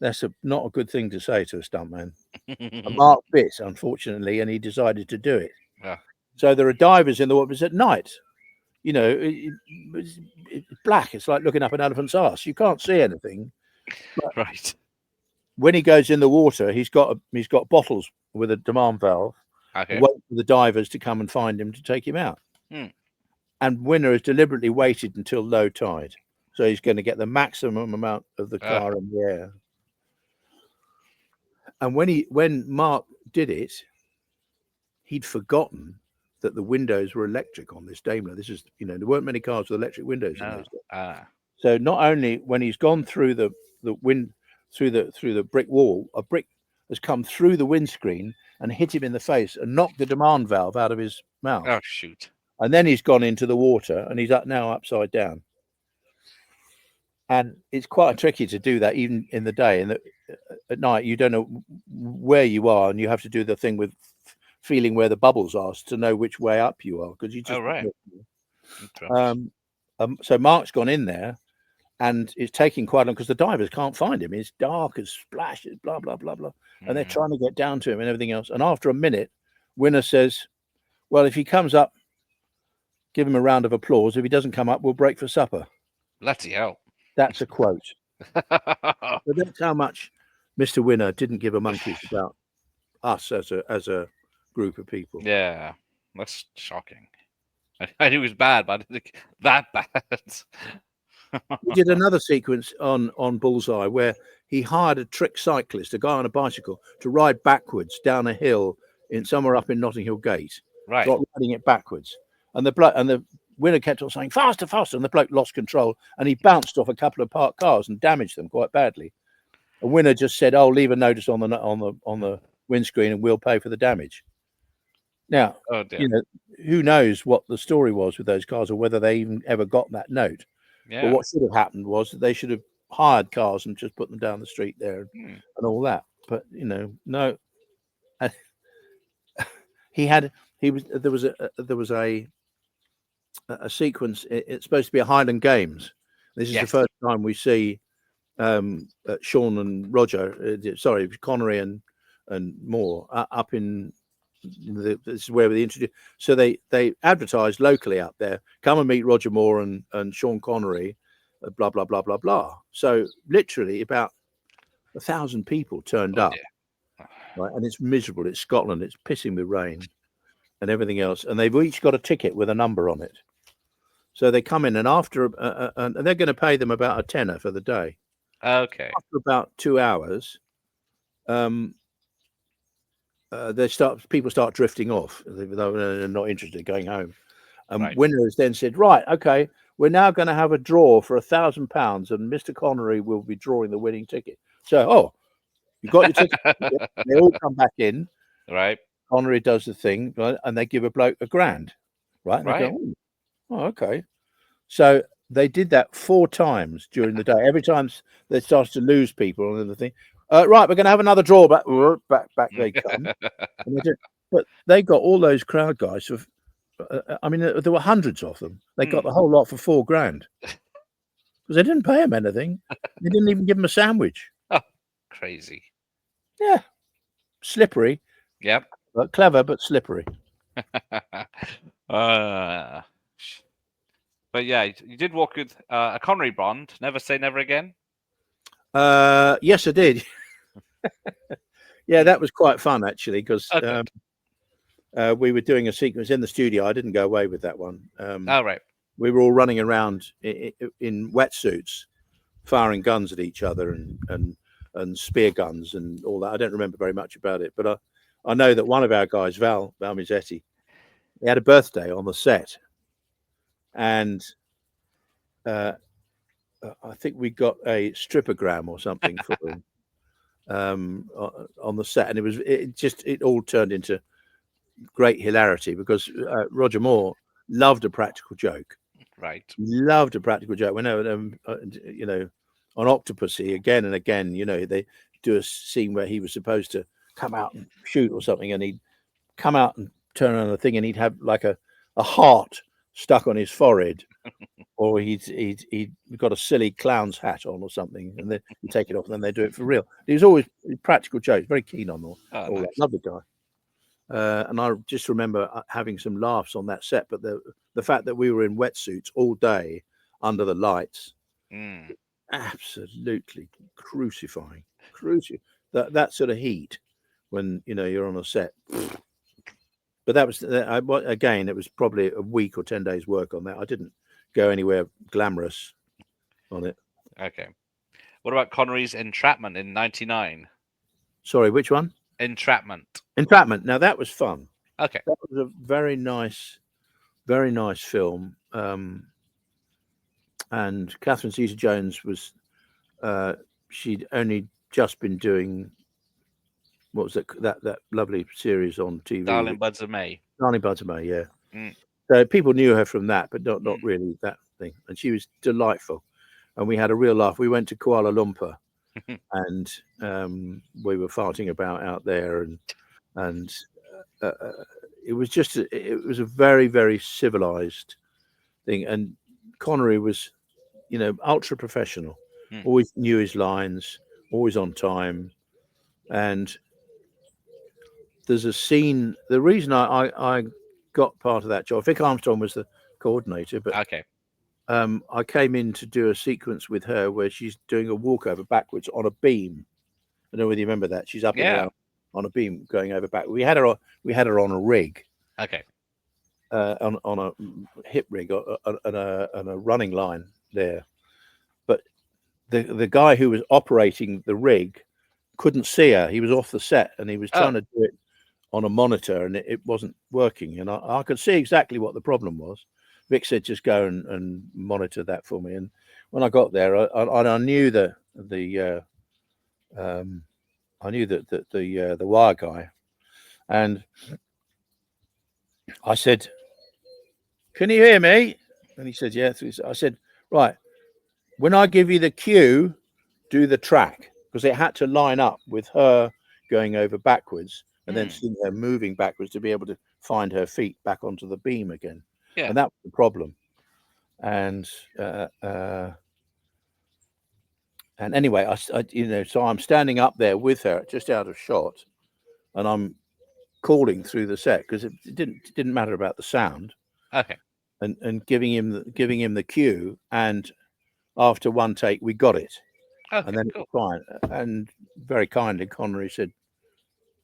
that's not a good thing to say to a stuntman. And Mark bit, unfortunately, and he decided to do it. Yeah. So there are divers in the water. It's at night. It's black. It's like looking up an elephant's arse. You can't see anything. But right. When he goes in the water, he's got bottles with a demand valve. Okay. Wait for the divers to come and find him to take him out. And Winner has deliberately waited until low tide, so he's going to get the maximum amount of the car in the air. And when Mark did it, he'd forgotten that the windows were electric on this Daimler. This is, there weren't many cars with electric windows in those days. So not only when he's gone through the brick wall, a brick has come through the windscreen and hit him in the face and knocked the demand valve out of his mouth. Oh, shoot. And then he's gone into the water and he's now upside down. And it's quite tricky to do that even in the day. And at night, you don't know where you are, and you have to do the thing with feeling where the bubbles are to know which way up you are, because you just. Oh, right. So Mark's gone in there, and it's taking quite long because the divers can't find him. It's dark as splashes, blah blah blah blah, and they're trying to get down to him and everything else. And after a minute, Winner says, "Well, if he comes up, give him a round of applause. If he doesn't come up, we'll break for supper." Bloody hell. That's a quote. But that's how much Mr. Winner didn't give a monkey's about us as a group of people. Yeah, that's shocking. I knew it was bad, but I didn't think that bad. We did another sequence on Bullseye where he hired a trick cyclist, a guy on a bicycle, to ride backwards down a hill somewhere up in Notting Hill Gate. Right. Riding it backwards. And the Winner kept on saying faster, faster, and the bloke lost control and he bounced off a couple of parked cars and damaged them quite badly. And Winner just said, "Oh, leave a notice on the windscreen and we'll pay for the damage." Now, Oh dear. you know, who knows what the story was with those cars or whether they even ever got that note. Yeah. But what should have happened was that they should have hired cars and just put them down the street there and all that. But you know, no. There was a sequence. It's supposed to be a Highland Games. This is the first time we see Sean and Roger, Connery and Moore up in this is where they introduced. So they advertised locally up there. Come and meet Roger Moore and Sean Connery. Blah blah blah blah blah. So literally about 1,000 people turned up. Right, and it's miserable. It's Scotland. It's pissing with rain and everything else. And they've each got a ticket with a number on it. So they come in, and after and they're going to pay them about a tenner for the day. Okay. After about 2 hours, people start drifting off. They're not interested, going home. Winners then said, "Right, okay, we're now going to have a draw for £1,000, and Mr. Connery will be drawing the winning ticket." So, you got your ticket. They all come back in. Right. Connery does the thing, right, and they give a bloke £1,000. Right. And right. They go, "Oh, okay." So they did that 4 times during the day. Every time they started to lose people and the thing. Right, we're going to have another draw. Back they come. And but they got all those crowd guys. I mean, there were hundreds of them. They got the whole lot for £4,000 because they didn't pay them anything. They didn't even give them a sandwich. Oh, crazy. Yeah, slippery. Yep. But clever, but slippery. But yeah, you did walk with a Connery Bond. Never Say Never Again. Yes, I did. Yeah, that was quite fun actually because we were doing a sequence in the studio. I didn't go away with that one. Right. We were all running around in wetsuits, firing guns at each other and spear guns and all that. I don't remember very much about it, but I know that one of our guys, Val Mizetti, he had a birthday on the set, and I think we got a strippogram or something for him on the set, and it all turned into great hilarity because Roger Moore loved a practical joke. Right. Loved a practical joke. Whenever on Octopussy again and again, they do a scene where he was supposed to come out and shoot or something, and he'd come out and turn on the thing, and he'd have like a heart stuck on his forehead, or he'd got a silly clown's hat on or something, and then you take it off, and then they do it for real. He was always practical jokes, very keen on all nice. That. Lovely guy. And I just remember having some laughs on that set, but the fact that we were in wetsuits all day under the lights, absolutely crucifying. That sort of heat when you're on a set. But that was again, it was probably a week or 10 days work on that. I didn't go anywhere glamorous on it. Okay. What about Connery's Entrapment in '99? Sorry, which one? Entrapment. Now that was fun. Okay. That was a very nice film. And Catherine Zeta-Jones was she'd only just been doing what was that lovely series on TV? Darling Buds of May. Darling Buds of May, yeah. So people knew her from that, but not really that thing. And she was delightful. And we had a real laugh. We went to Kuala Lumpur and we were farting about out there, and it was a very, very civilized thing. And Connery was, ultra professional, always knew his lines, always on time. And there's a scene, the reason I got part of that job, Vic Armstrong was the coordinator, but okay. I came in to do a sequence with her where she's doing a walkover backwards on a beam. I don't know whether you remember that. She's up and down on a beam going over back. We had her on a rig. Okay. On a hip rig and a running line there. But the guy who was operating the rig couldn't see her. He was off the set and he was trying to do it on a monitor, and it wasn't working. And I could see exactly what the problem was. Vic said, just go and monitor that for me. And when I got there, I knew I knew the wire guy, and I said, "Can you hear me?" And he said, "Yeah." I said, "Right, when I give you the cue, do the track," because it had to line up with her going over backwards and then seeing her moving backwards to be able to find her feet back onto the beam again. Yeah. And that was the problem. And anyway, I so I'm standing up there with her, just out of shot, and I'm calling through the set because it didn't matter about the sound. Okay. And giving him the cue, and after one take we got it. Okay, And then cool. it was fine. And very kindly, Connery said,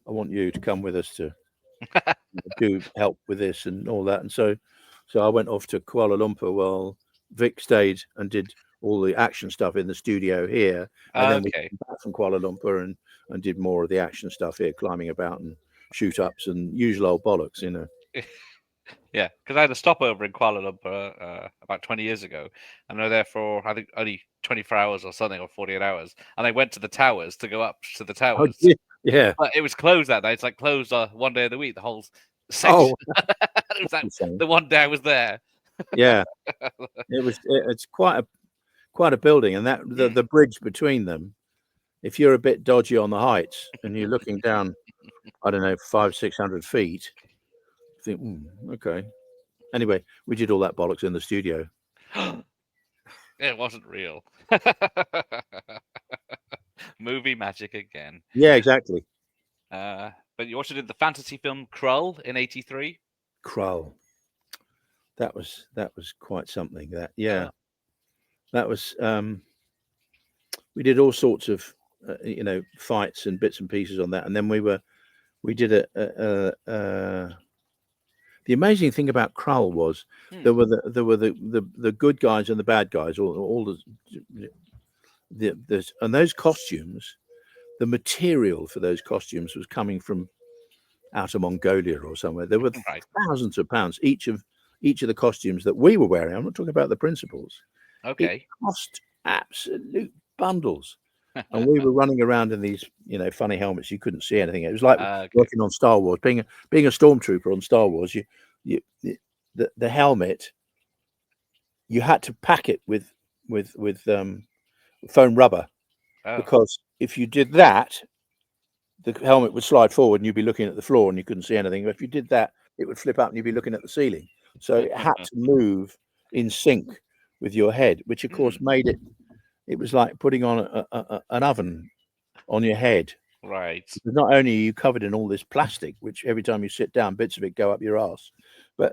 "I want you to come with us to do help with this and all that." And so I went off to Kuala Lumpur while Vic stayed and did all the action stuff in the studio here. And then we came back from Kuala Lumpur and did more of the action stuff here, climbing about and shoot ups and usual old bollocks, Yeah, because I had a stopover in Kuala Lumpur about 20 years ago, and I was there for, I think, only 24 hours or something, or 48 hours. And I went to the towers to go up to the towers. Yeah. But it was closed that day. It's like closed one day of the week, the whole section. It was like the one day I was there. Yeah. It's quite a building, and that the bridge between them, if you're a bit dodgy on the heights and you're looking down, I don't know, 500-600 feet, you think, okay. Anyway, we did all that bollocks in the studio. It wasn't real. Movie magic again. Yeah, exactly. But you also did the fantasy film Krull in '83. Krull. That was quite something. That was. We did all sorts of fights and bits and pieces on that, and then we did the amazing thing about Krull was there were the good guys and the bad guys, all and those costumes, the material for those costumes was coming from out of Mongolia or somewhere. There were thousands of pounds each of the costumes that we were wearing. I'm not talking about the principals. Okay. It cost absolute bundles. And we were running around in these, funny helmets. You couldn't see anything. It was like working on Star Wars, being a stormtrooper on Star Wars. The helmet, you had to pack it with foam rubber, because if you did that, the helmet would slide forward and you'd be looking at the floor and you couldn't see anything. But if you did that, it would flip up and you'd be looking at the ceiling. So it had to move in sync with your head, which of course made it. It was like putting on an oven on your head. Right. Because not only are you covered in all this plastic, which every time you sit down, bits of it go up your ass, but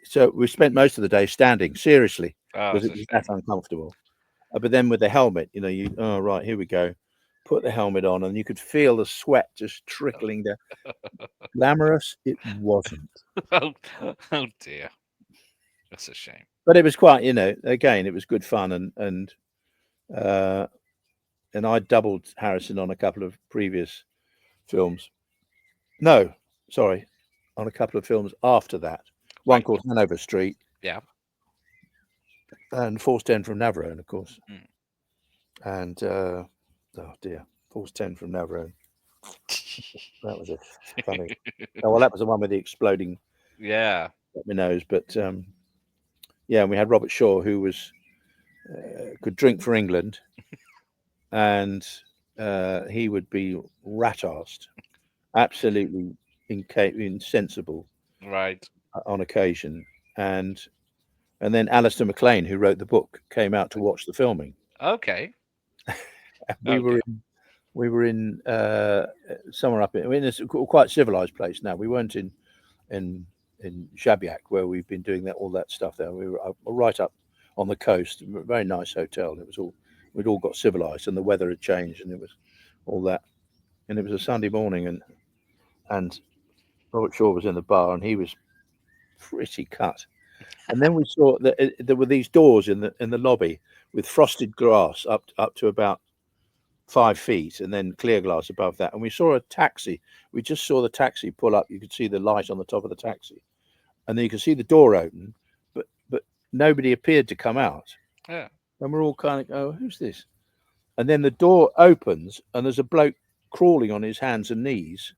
so we spent most of the day standing, seriously, because it was that uncomfortable. But then with the helmet, right, here we go. Put the helmet on, and you could feel the sweat just trickling down. Glamorous, it wasn't. Oh dear, that's a shame. But it was quite, again, it was good fun, and I doubled Harrison on a couple of previous films. No, sorry, on a couple of films after that. One called Hanover Street. Yeah. And Force 10 from Navarone, of course. And oh dear, Force 10 from Navarone. That was a funny. Well, that was the one with the exploding. Yeah. Up my nose, but yeah, and we had Robert Shaw, who was could drink for England, and he would be rat-arsed, absolutely insensible, right, on occasion, and then Alistair MacLean, who wrote the book, came out to watch the filming. Okay. We were in somewhere up in it's quite civilized place now. We weren't in Shabiak, where we've been doing all that stuff there. We were right up on the coast, a very nice hotel. We'd all got civilized, and the weather had changed, and it was all that. And it was a Sunday morning, and Robert Shaw was in the bar, and he was pretty cut. And then we saw that there were these doors in the lobby with frosted glass up to about 5 feet, and then clear glass above that. And we saw a taxi. We just saw the taxi pull up. You could see the light on the top of the taxi, and then you could see the door open, but nobody appeared to come out. Yeah. And we're all kind of, oh, who's this? And then the door opens and there's a bloke crawling on his hands and knees.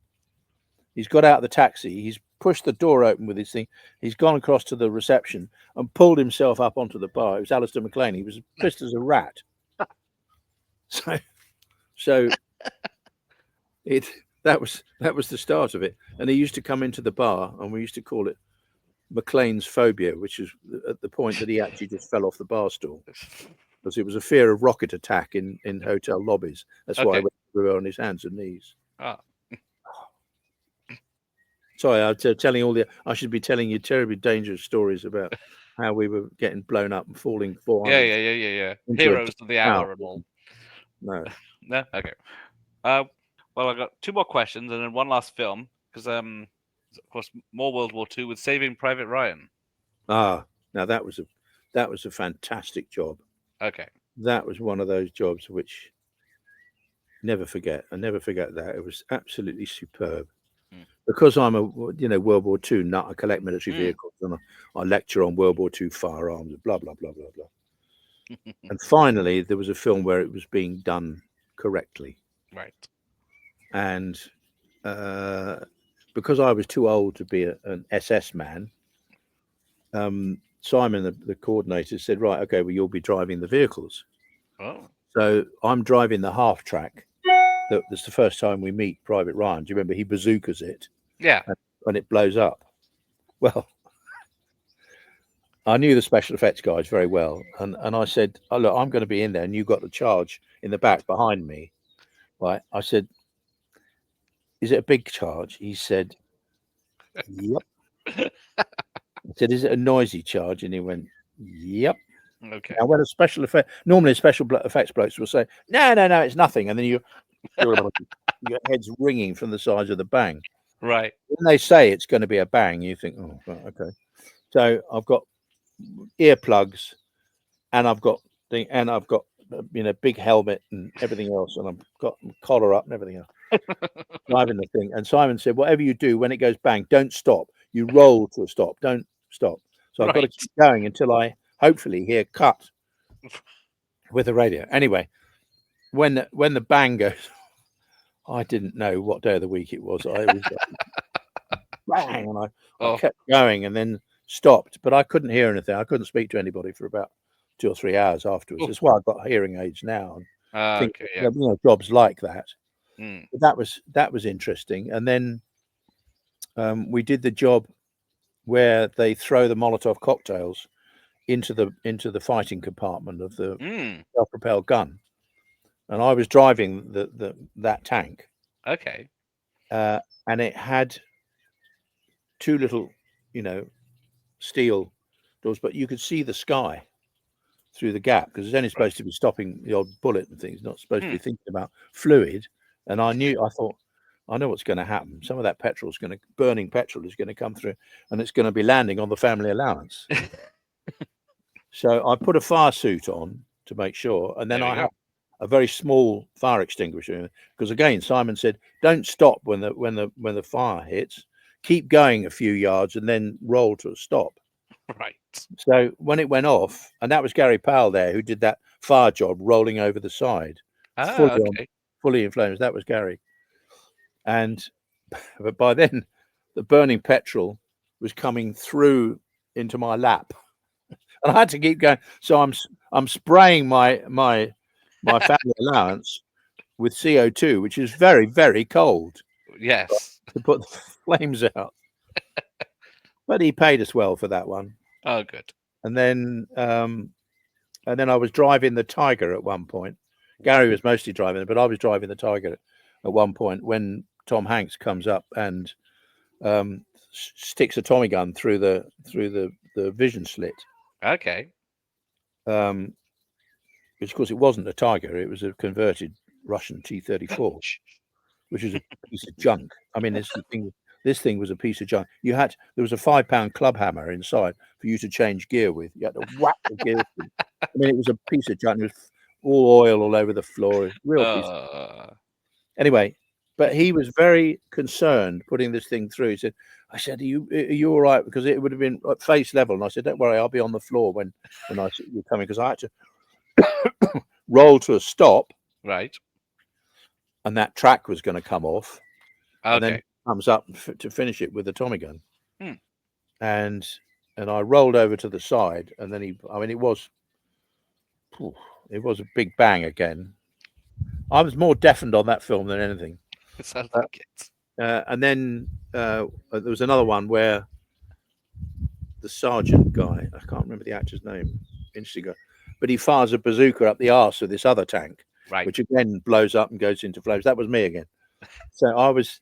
He's got out of the taxi. He's pushed the door open with his thing. He's gone across to the reception and pulled himself up onto the bar. It was Alistair McLean. He was pissed as a rat. So that was the start of it. And he used to come into the bar, and we used to call it McLean's phobia, which is at the point that he actually just fell off the bar stool, because it was a fear of rocket attack in hotel lobbies. That's why we were on his hands and knees. Ah. Sorry, I should be telling you terribly dangerous stories about how we were getting blown up and falling 400. Yeah. Heroes of the hour and all. No. No? Okay. Well, I got two more questions and then one last film, because of course, more World War II with Saving Private Ryan. Now that was a fantastic job. Okay. That was one of those jobs which never forget. I never forget that. It was absolutely superb. Because I'm a World War II nut, I collect military vehicles and I lecture on World War II firearms, blah blah blah blah blah. And finally, there was a film where it was being done correctly. Right. And because I was too old to be an SS man, Simon, the coordinator, said, "Right, okay, well, you'll be driving the vehicles." Oh. So I'm driving the half track. That's the first time we meet Private Ryan. Do you remember he bazookas it? Yeah. And it blows up. Well, I knew the special effects guys very well, and I said, "Oh, look, I'm going to be in there, and you got the charge in the back behind me." Right? I said, "Is it a big charge?" He said, "Yep." I said, "Is it a noisy charge?" And he went, "Yep." Okay. Now, when normally special effects blokes will say, "No, it's nothing," and then your head's ringing from the size of the bang. Right. When they say it's going to be a bang, you think, "Oh, right, okay." So I've got earplugs, and I've got big helmet and everything else, and I've got collar up and everything else, driving the thing. And Simon said, "Whatever you do, when it goes bang, don't stop. You roll to a stop. Don't stop." So I've got to keep going until I hopefully hear cut with the radio. Anyway, when the bang goes, I didn't know what day of the week it was. I was bang, and I kept going and then stopped, but I couldn't hear anything. I couldn't speak to anybody for about 2 or 3 hours afterwards. That's why I've got hearing aids now. And jobs like that. But that was interesting. And then we did the job where they throw the Molotov cocktails into the fighting compartment of the self-propelled gun, and I was driving that tank. Okay. And it had two little, steel doors, but you could see the sky through the gap, because it's only supposed to be stopping the odd bullet and things, not supposed to be thinking about fluid. And I thought, I know what's going to happen. Some of that burning petrol is going to come through, and it's going to be landing on the family allowance. So I put a fire suit on to make sure, and then I had a very small fire extinguisher, because again, Simon said, "Don't stop when the fire hits. Keep going a few yards and then roll to a stop." Right. So when it went off, and that was Gary Powell there, who did that fire job rolling over the side, fully in flames. That was Gary. But by then, the burning petrol was coming through into my lap, and I had to keep going. So I'm spraying my family allowance with CO2, which is very, very cold. Yes. To put the flames out. But he paid us well for that one. Oh, good. And then I was driving the Tiger at one point. Gary was mostly driving it, but I was driving the Tiger at one point when Tom Hanks comes up and sticks a Tommy gun through the vision slit. Okay. Which, of course, it wasn't a Tiger; it was a converted Russian T-34, which is a piece of junk. I mean, this thing was a piece of junk. There was a £5 club hammer inside for you to change gear with. You had to whack the gear. I mean, it was a piece of junk. It was all oil all over the floor. Real piece. Anyway, But he was very concerned putting this thing through. He said, I said, are you all right? Because it would have been at face level. And I said, don't worry, I'll be on the floor when I see you coming, because I had to roll to a stop, Right. and that track was going to come off. Okay. And then comes up to finish it with the Tommy gun. Hmm. And I rolled over to the side, and then it was a big bang again. I was more deafened on that film than anything. It sounds like it. And then there was another one where the sergeant guy, I can't remember the actor's name, interesting guy, but he fires a bazooka up the arse of this other tank, Right. which again blows up and goes into flames. That was me again. So I was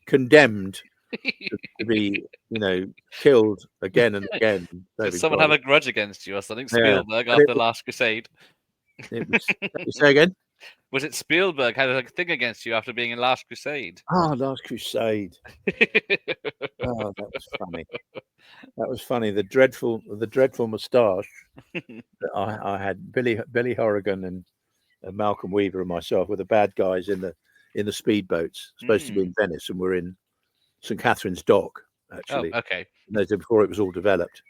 condemned to be, killed again and again. Did someone have a grudge against you or something? Spielberg Yeah. after Last Crusade. It was, say again? Was it Spielberg had a thing against you after being in Last Crusade? Oh, Last Crusade. Oh, that was funny. That was funny. The dreadful moustache that I had. Billy Horrigan and Malcolm Weaver and myself were the bad guys in the speedboats. Supposed to be in Venice, and we're in St. Catherine's Dock, actually. Oh, okay. Before it was all developed.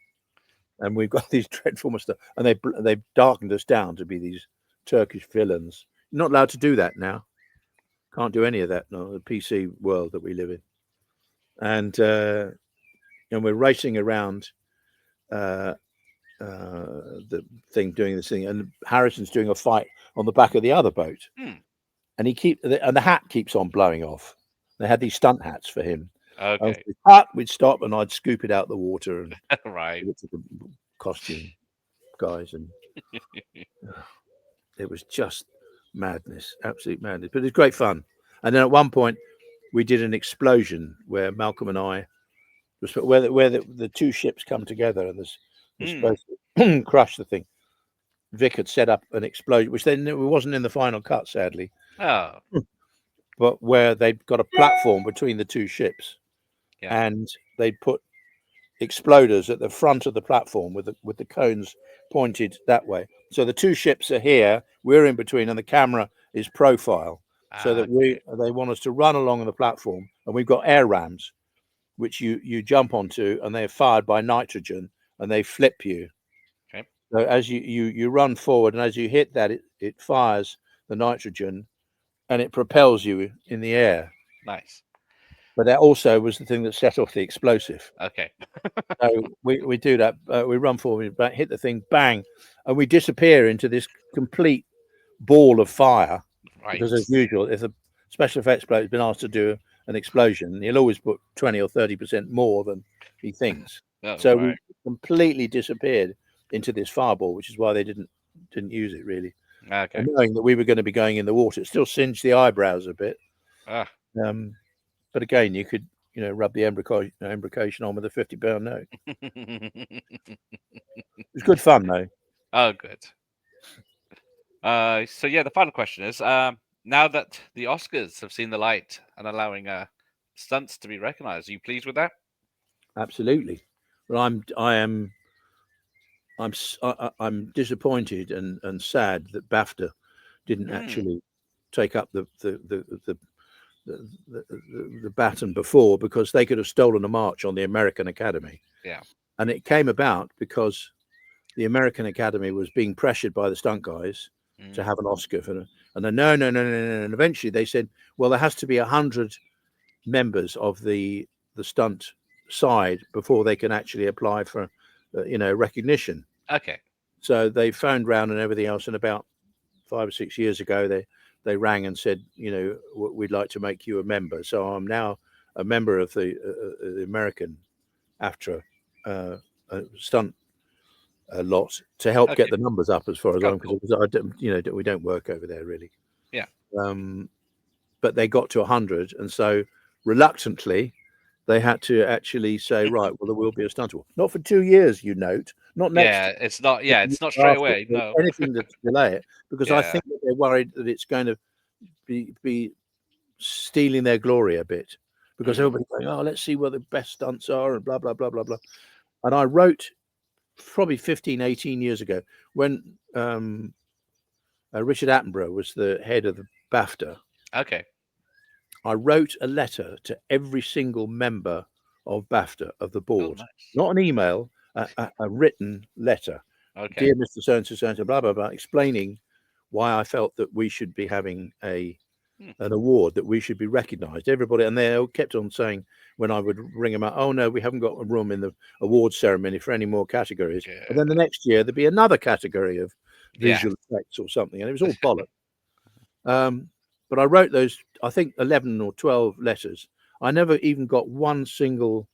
And we've got these dreadful moustache, and they darkened us down to be these Turkish villains. You're not allowed to do that now. Can't do any of that now, the PC world that we live in. And we're racing around the thing, doing this thing, and Harrison's doing a fight on the back of the other boat. And the hat keeps on blowing off. They had these stunt hats for him. Okay. We'd stop, and I'd scoop it out the water and right. give it to the costume guys, and it was just madness, absolute madness. But it was great fun. And then at one point, we did an explosion where Malcolm and I, where the two ships come together, and there's supposed to crush the thing. Vic had set up an explosion, which then it wasn't in the final cut, sadly. Oh. But where they'd got a platform between the two ships, and they put exploders at the front of the platform with the cones pointed that way. So the two ships are here, we're in between, and the camera is profile, so that they want us to run along on the platform, and we've got air rams, which you jump onto, and they're fired by nitrogen, and they flip you. Okay. So as you run forward, and as you hit that, it fires the nitrogen, and it propels you in the air. Nice. But that also was the thing that set off the explosive. Okay. So we do that. We run forward, hit the thing, bang, and we disappear into this complete ball of fire. Right. Because as usual, if a special effects bloke has been asked to do an explosion, he'll always put 20 or 30% more than he thinks. We completely disappeared into this fireball, which is why they didn't use it really. Okay. And knowing that we were going to be going in the water, it still singed the eyebrows a bit. But again, you could, rub the embrocation on with a £50 note. It was good fun, though. Oh, good. So the final question is: now that the Oscars have seen the light and allowing stunts to be recognised, are you pleased with that? Absolutely. Well, I'm disappointed and sad that BAFTA didn't actually take up the baton before, because they could have stolen a march on the American Academy. Yeah. And it came about because the American Academy was being pressured by the stunt guys to have an Oscar for them. And then no. And eventually they said, well, there has to be 100 members of the stunt side before they can actually apply for, recognition. Okay. So they phoned round and everything else. And about 5 or 6 years ago, they rang and said, we'd like to make you a member. So I'm now a member of the American AFTRA stunt lot to help get the numbers up as far as I'm concerned. We don't work over there really. Yeah. But they got to 100, and so reluctantly they had to actually say, right, well, there will be a stunt award. Not for 2 years, you note. Not next. Yeah, it's not. Yeah, it's not straight away. No. Anything to delay it, because I think that they're worried that it's going to be stealing their glory a bit, because everybody's going, oh, let's see where the best stunts are, and blah blah blah blah blah. And I wrote probably 15, 18 years ago when Richard Attenborough was the head of the BAFTA. Okay. I wrote a letter to every single member of BAFTA of the board, nice. not an email, a written letter. Okay. Dear Mr. So-and-so, blah, blah, blah, explaining why I felt that we should be having an award, that we should be recognised. Everybody, and they all kept on saying when I would ring them up, oh no, we haven't got a room in the award ceremony for any more categories. Yeah. And then the next year there'd be another category of Yeah. visual effects or something, and it was all bollocks. But I wrote those, I think 11 or 12 letters. I never even got one single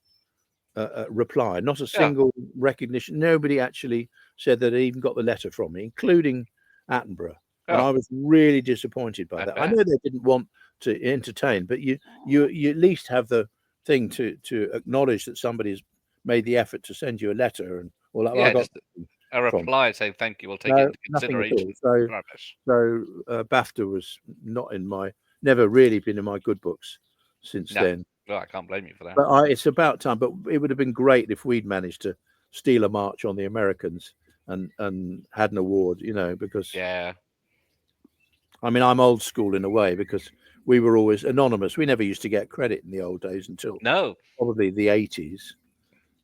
reply, not a single recognition. Nobody actually said that they even got the letter from me, including Attenborough. And I was really disappointed by that. I know they didn't want to entertain, but you at least have the thing to acknowledge that somebody's made the effort to send you a letter and all that. Yeah, I got just a reply saying thank you. We'll take it into nothing at consideration. all. Rubbish. So BAFTA was not in my, never really been in my good books since then. Well, I can't blame you for that. But it's about time. But it would have been great if we'd managed to steal a march on the Americans and had an award, you know, because I mean, I'm old school in a way because we were always anonymous. We never used to get credit in the old days until probably the 80s,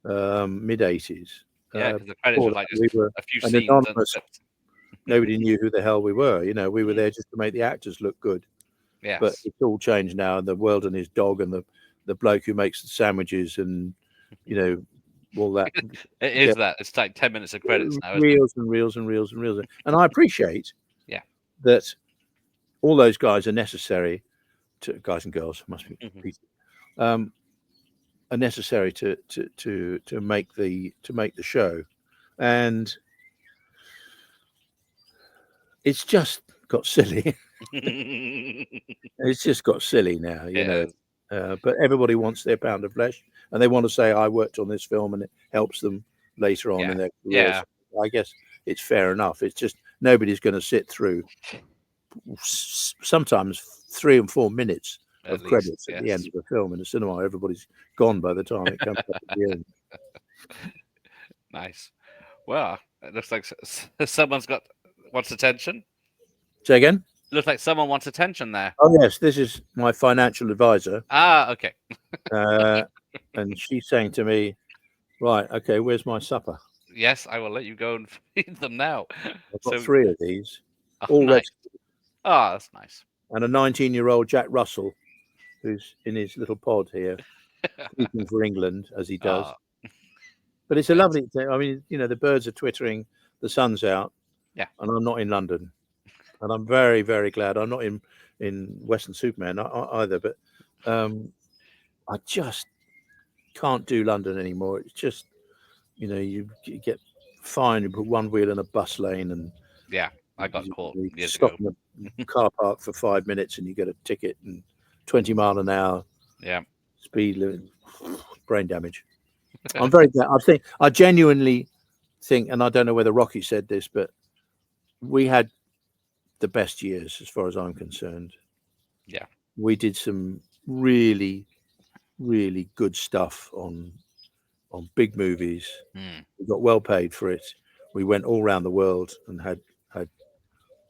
mid 80s. Yeah, because the credits were like just we were a few an scenes. Anonymous. Nobody knew who the hell we were. You know, we were there just to make the actors look good. Yes. But it's all changed now. The world and his dog and the bloke who makes the sandwiches and, you know, all that. It is that. It's like 10 minutes of credits now. Reels and reels and reels and reels. And I appreciate that all those guys are necessary to, guys and girls must be are necessary to make the show. And it's just got silly. It's just got silly now, you know. But everybody wants their pound of flesh, and they want to say, I worked on this film and it helps them later on in their careers. I guess it's fair enough. It's just nobody's going to sit through sometimes 3 and 4 minutes of credits at the end of the film in the cinema. Everybody's gone by the time it comes up at the end. Nice. Well, it looks like someone's wants attention. Say again? Looks like someone wants attention there. Oh yes, this is my financial advisor. Ah, okay. And she's saying to me, right, okay, where's my supper? Yes, I will let you go and feed them now. I've got 3 of these, all all nice. Oh, that's nice. And a 19-year-old Jack Russell, who's in his little pod here, speaking for England as he does. But it's a lovely thing. I mean, you know, the birds are twittering, the sun's out, and I'm not in London, and I'm very, very glad I'm not in Western Superman either. But I just can't do London anymore. It's just, you know, you get fined, you put one wheel in a bus lane, and I got caught years stop ago. in the car park for 5 minutes, and you get a ticket and 20 mile an hour. Speed limit, brain damage. I'm very glad. I genuinely think, and I don't know whether Rocky said this, but we had the best years as far as I'm concerned. We did some really, really good stuff on big movies. We got well paid for it. We went all around the world and had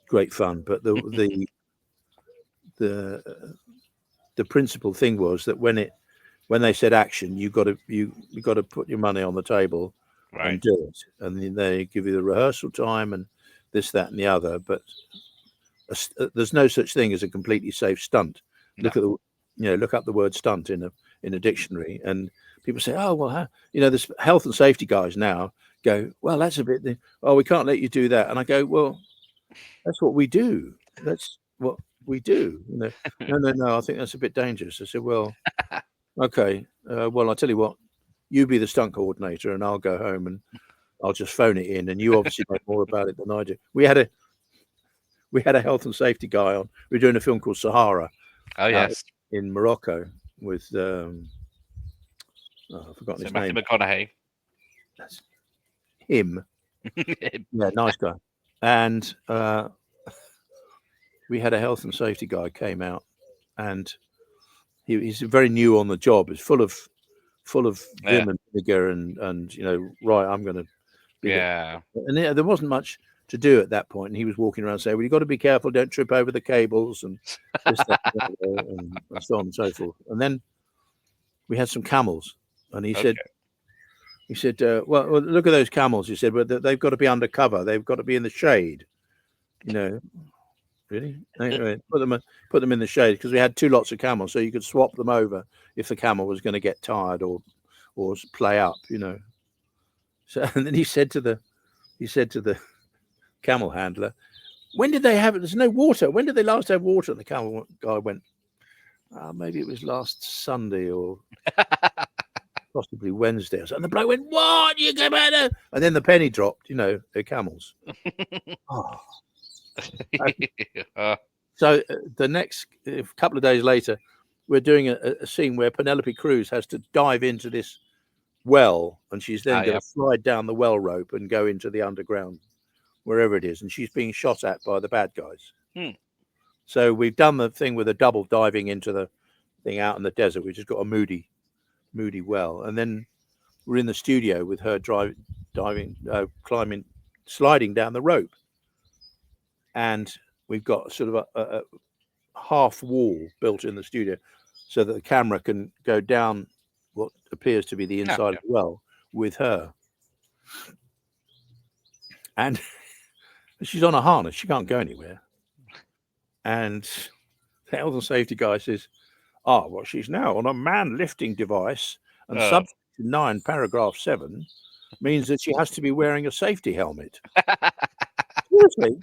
great fun. But the principal thing was that when they said action, you got to put your money on the table and do it. And then they give you the rehearsal time and this, that, and the other. But there's no such thing as a completely safe stunt. No. Look up the word stunt in a dictionary, and people say, oh well, there's health and safety guys now go, well, that's a bit. Oh, we can't let you do that. And I go, well, that's what we do. That's what we do. No, I think that's a bit dangerous. I said, well, okay. Well, I'll tell you what, you be the stunt coordinator and I'll go home and I'll just phone it in. And you obviously know more about it than I do. We had a health and safety guy on. We were doing a film called Sahara. Oh yes. In Morocco with I've forgotten his name. Matthew McConaughey. That's him. Yeah, nice guy. And we had a health and safety guy came out, and he's very new on the job. It's full of vim and vinegar, and right, I'm going to be. And there wasn't much to do at that point, and he was walking around saying, "Well, you've got to be careful, don't trip over the cables," and this, that, and so on and so forth. And then we had some camels, and he said, well, look at those camels. He said, well, they've got to be undercover. They've got to be in the shade. You know, really? Anyway, put them in the shade, because we had 2 lots of camels, so you could swap them over if the camel was going to get tired or play up. You know. So, and then he said to the camel handler, "When did they have it? There's no water. When did they last have water?" And the camel guy went, "Maybe it was last Sunday or possibly Wednesday." And the bloke went, "What? You come out of..." And then the penny dropped. You know, they're camels. Oh. So the next couple of days later, we're doing a scene where Penelope Cruz has to dive into this well, and she's then going to slide down the well rope and go into the underground, wherever it is, and she's being shot at by the bad guys. So we've done the thing with a double diving into the thing out in the desert. We've just got a moody well, and then we're in the studio with her sliding down the rope, and we've got sort of a half wall built in the studio so that the camera can go down what appears to be the inside of the well with her, and she's on a harness. She can't go anywhere. And the health and safety guy says, well, she's now on a man lifting device, and subsection 9, paragraph 7 means that she has to be wearing a safety helmet. Seriously?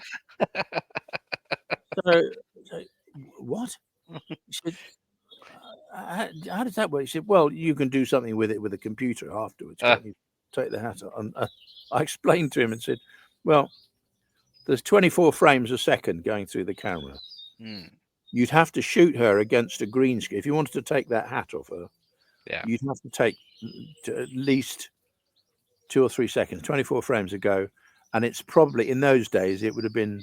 So, what? He said, how does that work? He said, well, you can do something with it with a computer afterwards. You take the hat off. And I explained to him and said, well, there's 24 frames a second going through the camera. You'd have to shoot her against a green screen. If you wanted to take that hat off her, you'd have to take at least 2 or 3 seconds, 24 frames a go. And it's probably, in those days, it would have been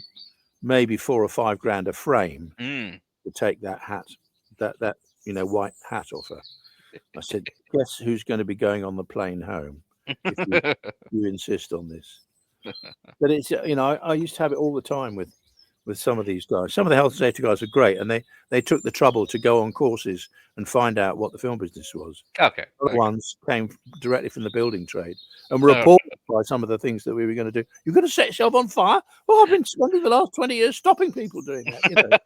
maybe $4 or $5 grand a frame to take that hat, that white hat off her. I said, guess who's going to be going on the plane home if you insist on this? But it's, I used to have it all the time with some of these guys. Some of the health and safety guys are great, and they took the trouble to go on courses and find out what the film business was. Other ones came directly from the building trade and were appalled by some of the things that we were going to do. You're going to set yourself on fire? Well, I've been spending the last 20 years stopping people doing that.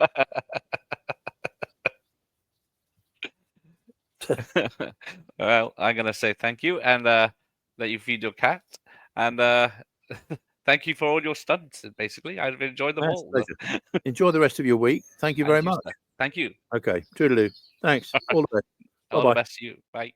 Well, I'm going to say thank you and let you feed your cat. And thank you for all your stunts, basically. I've enjoyed them all. Enjoy the rest of your week. Thank you very much. Thank you. Okay. Toodaloo. Thanks. All the best. All the best to you. Bye.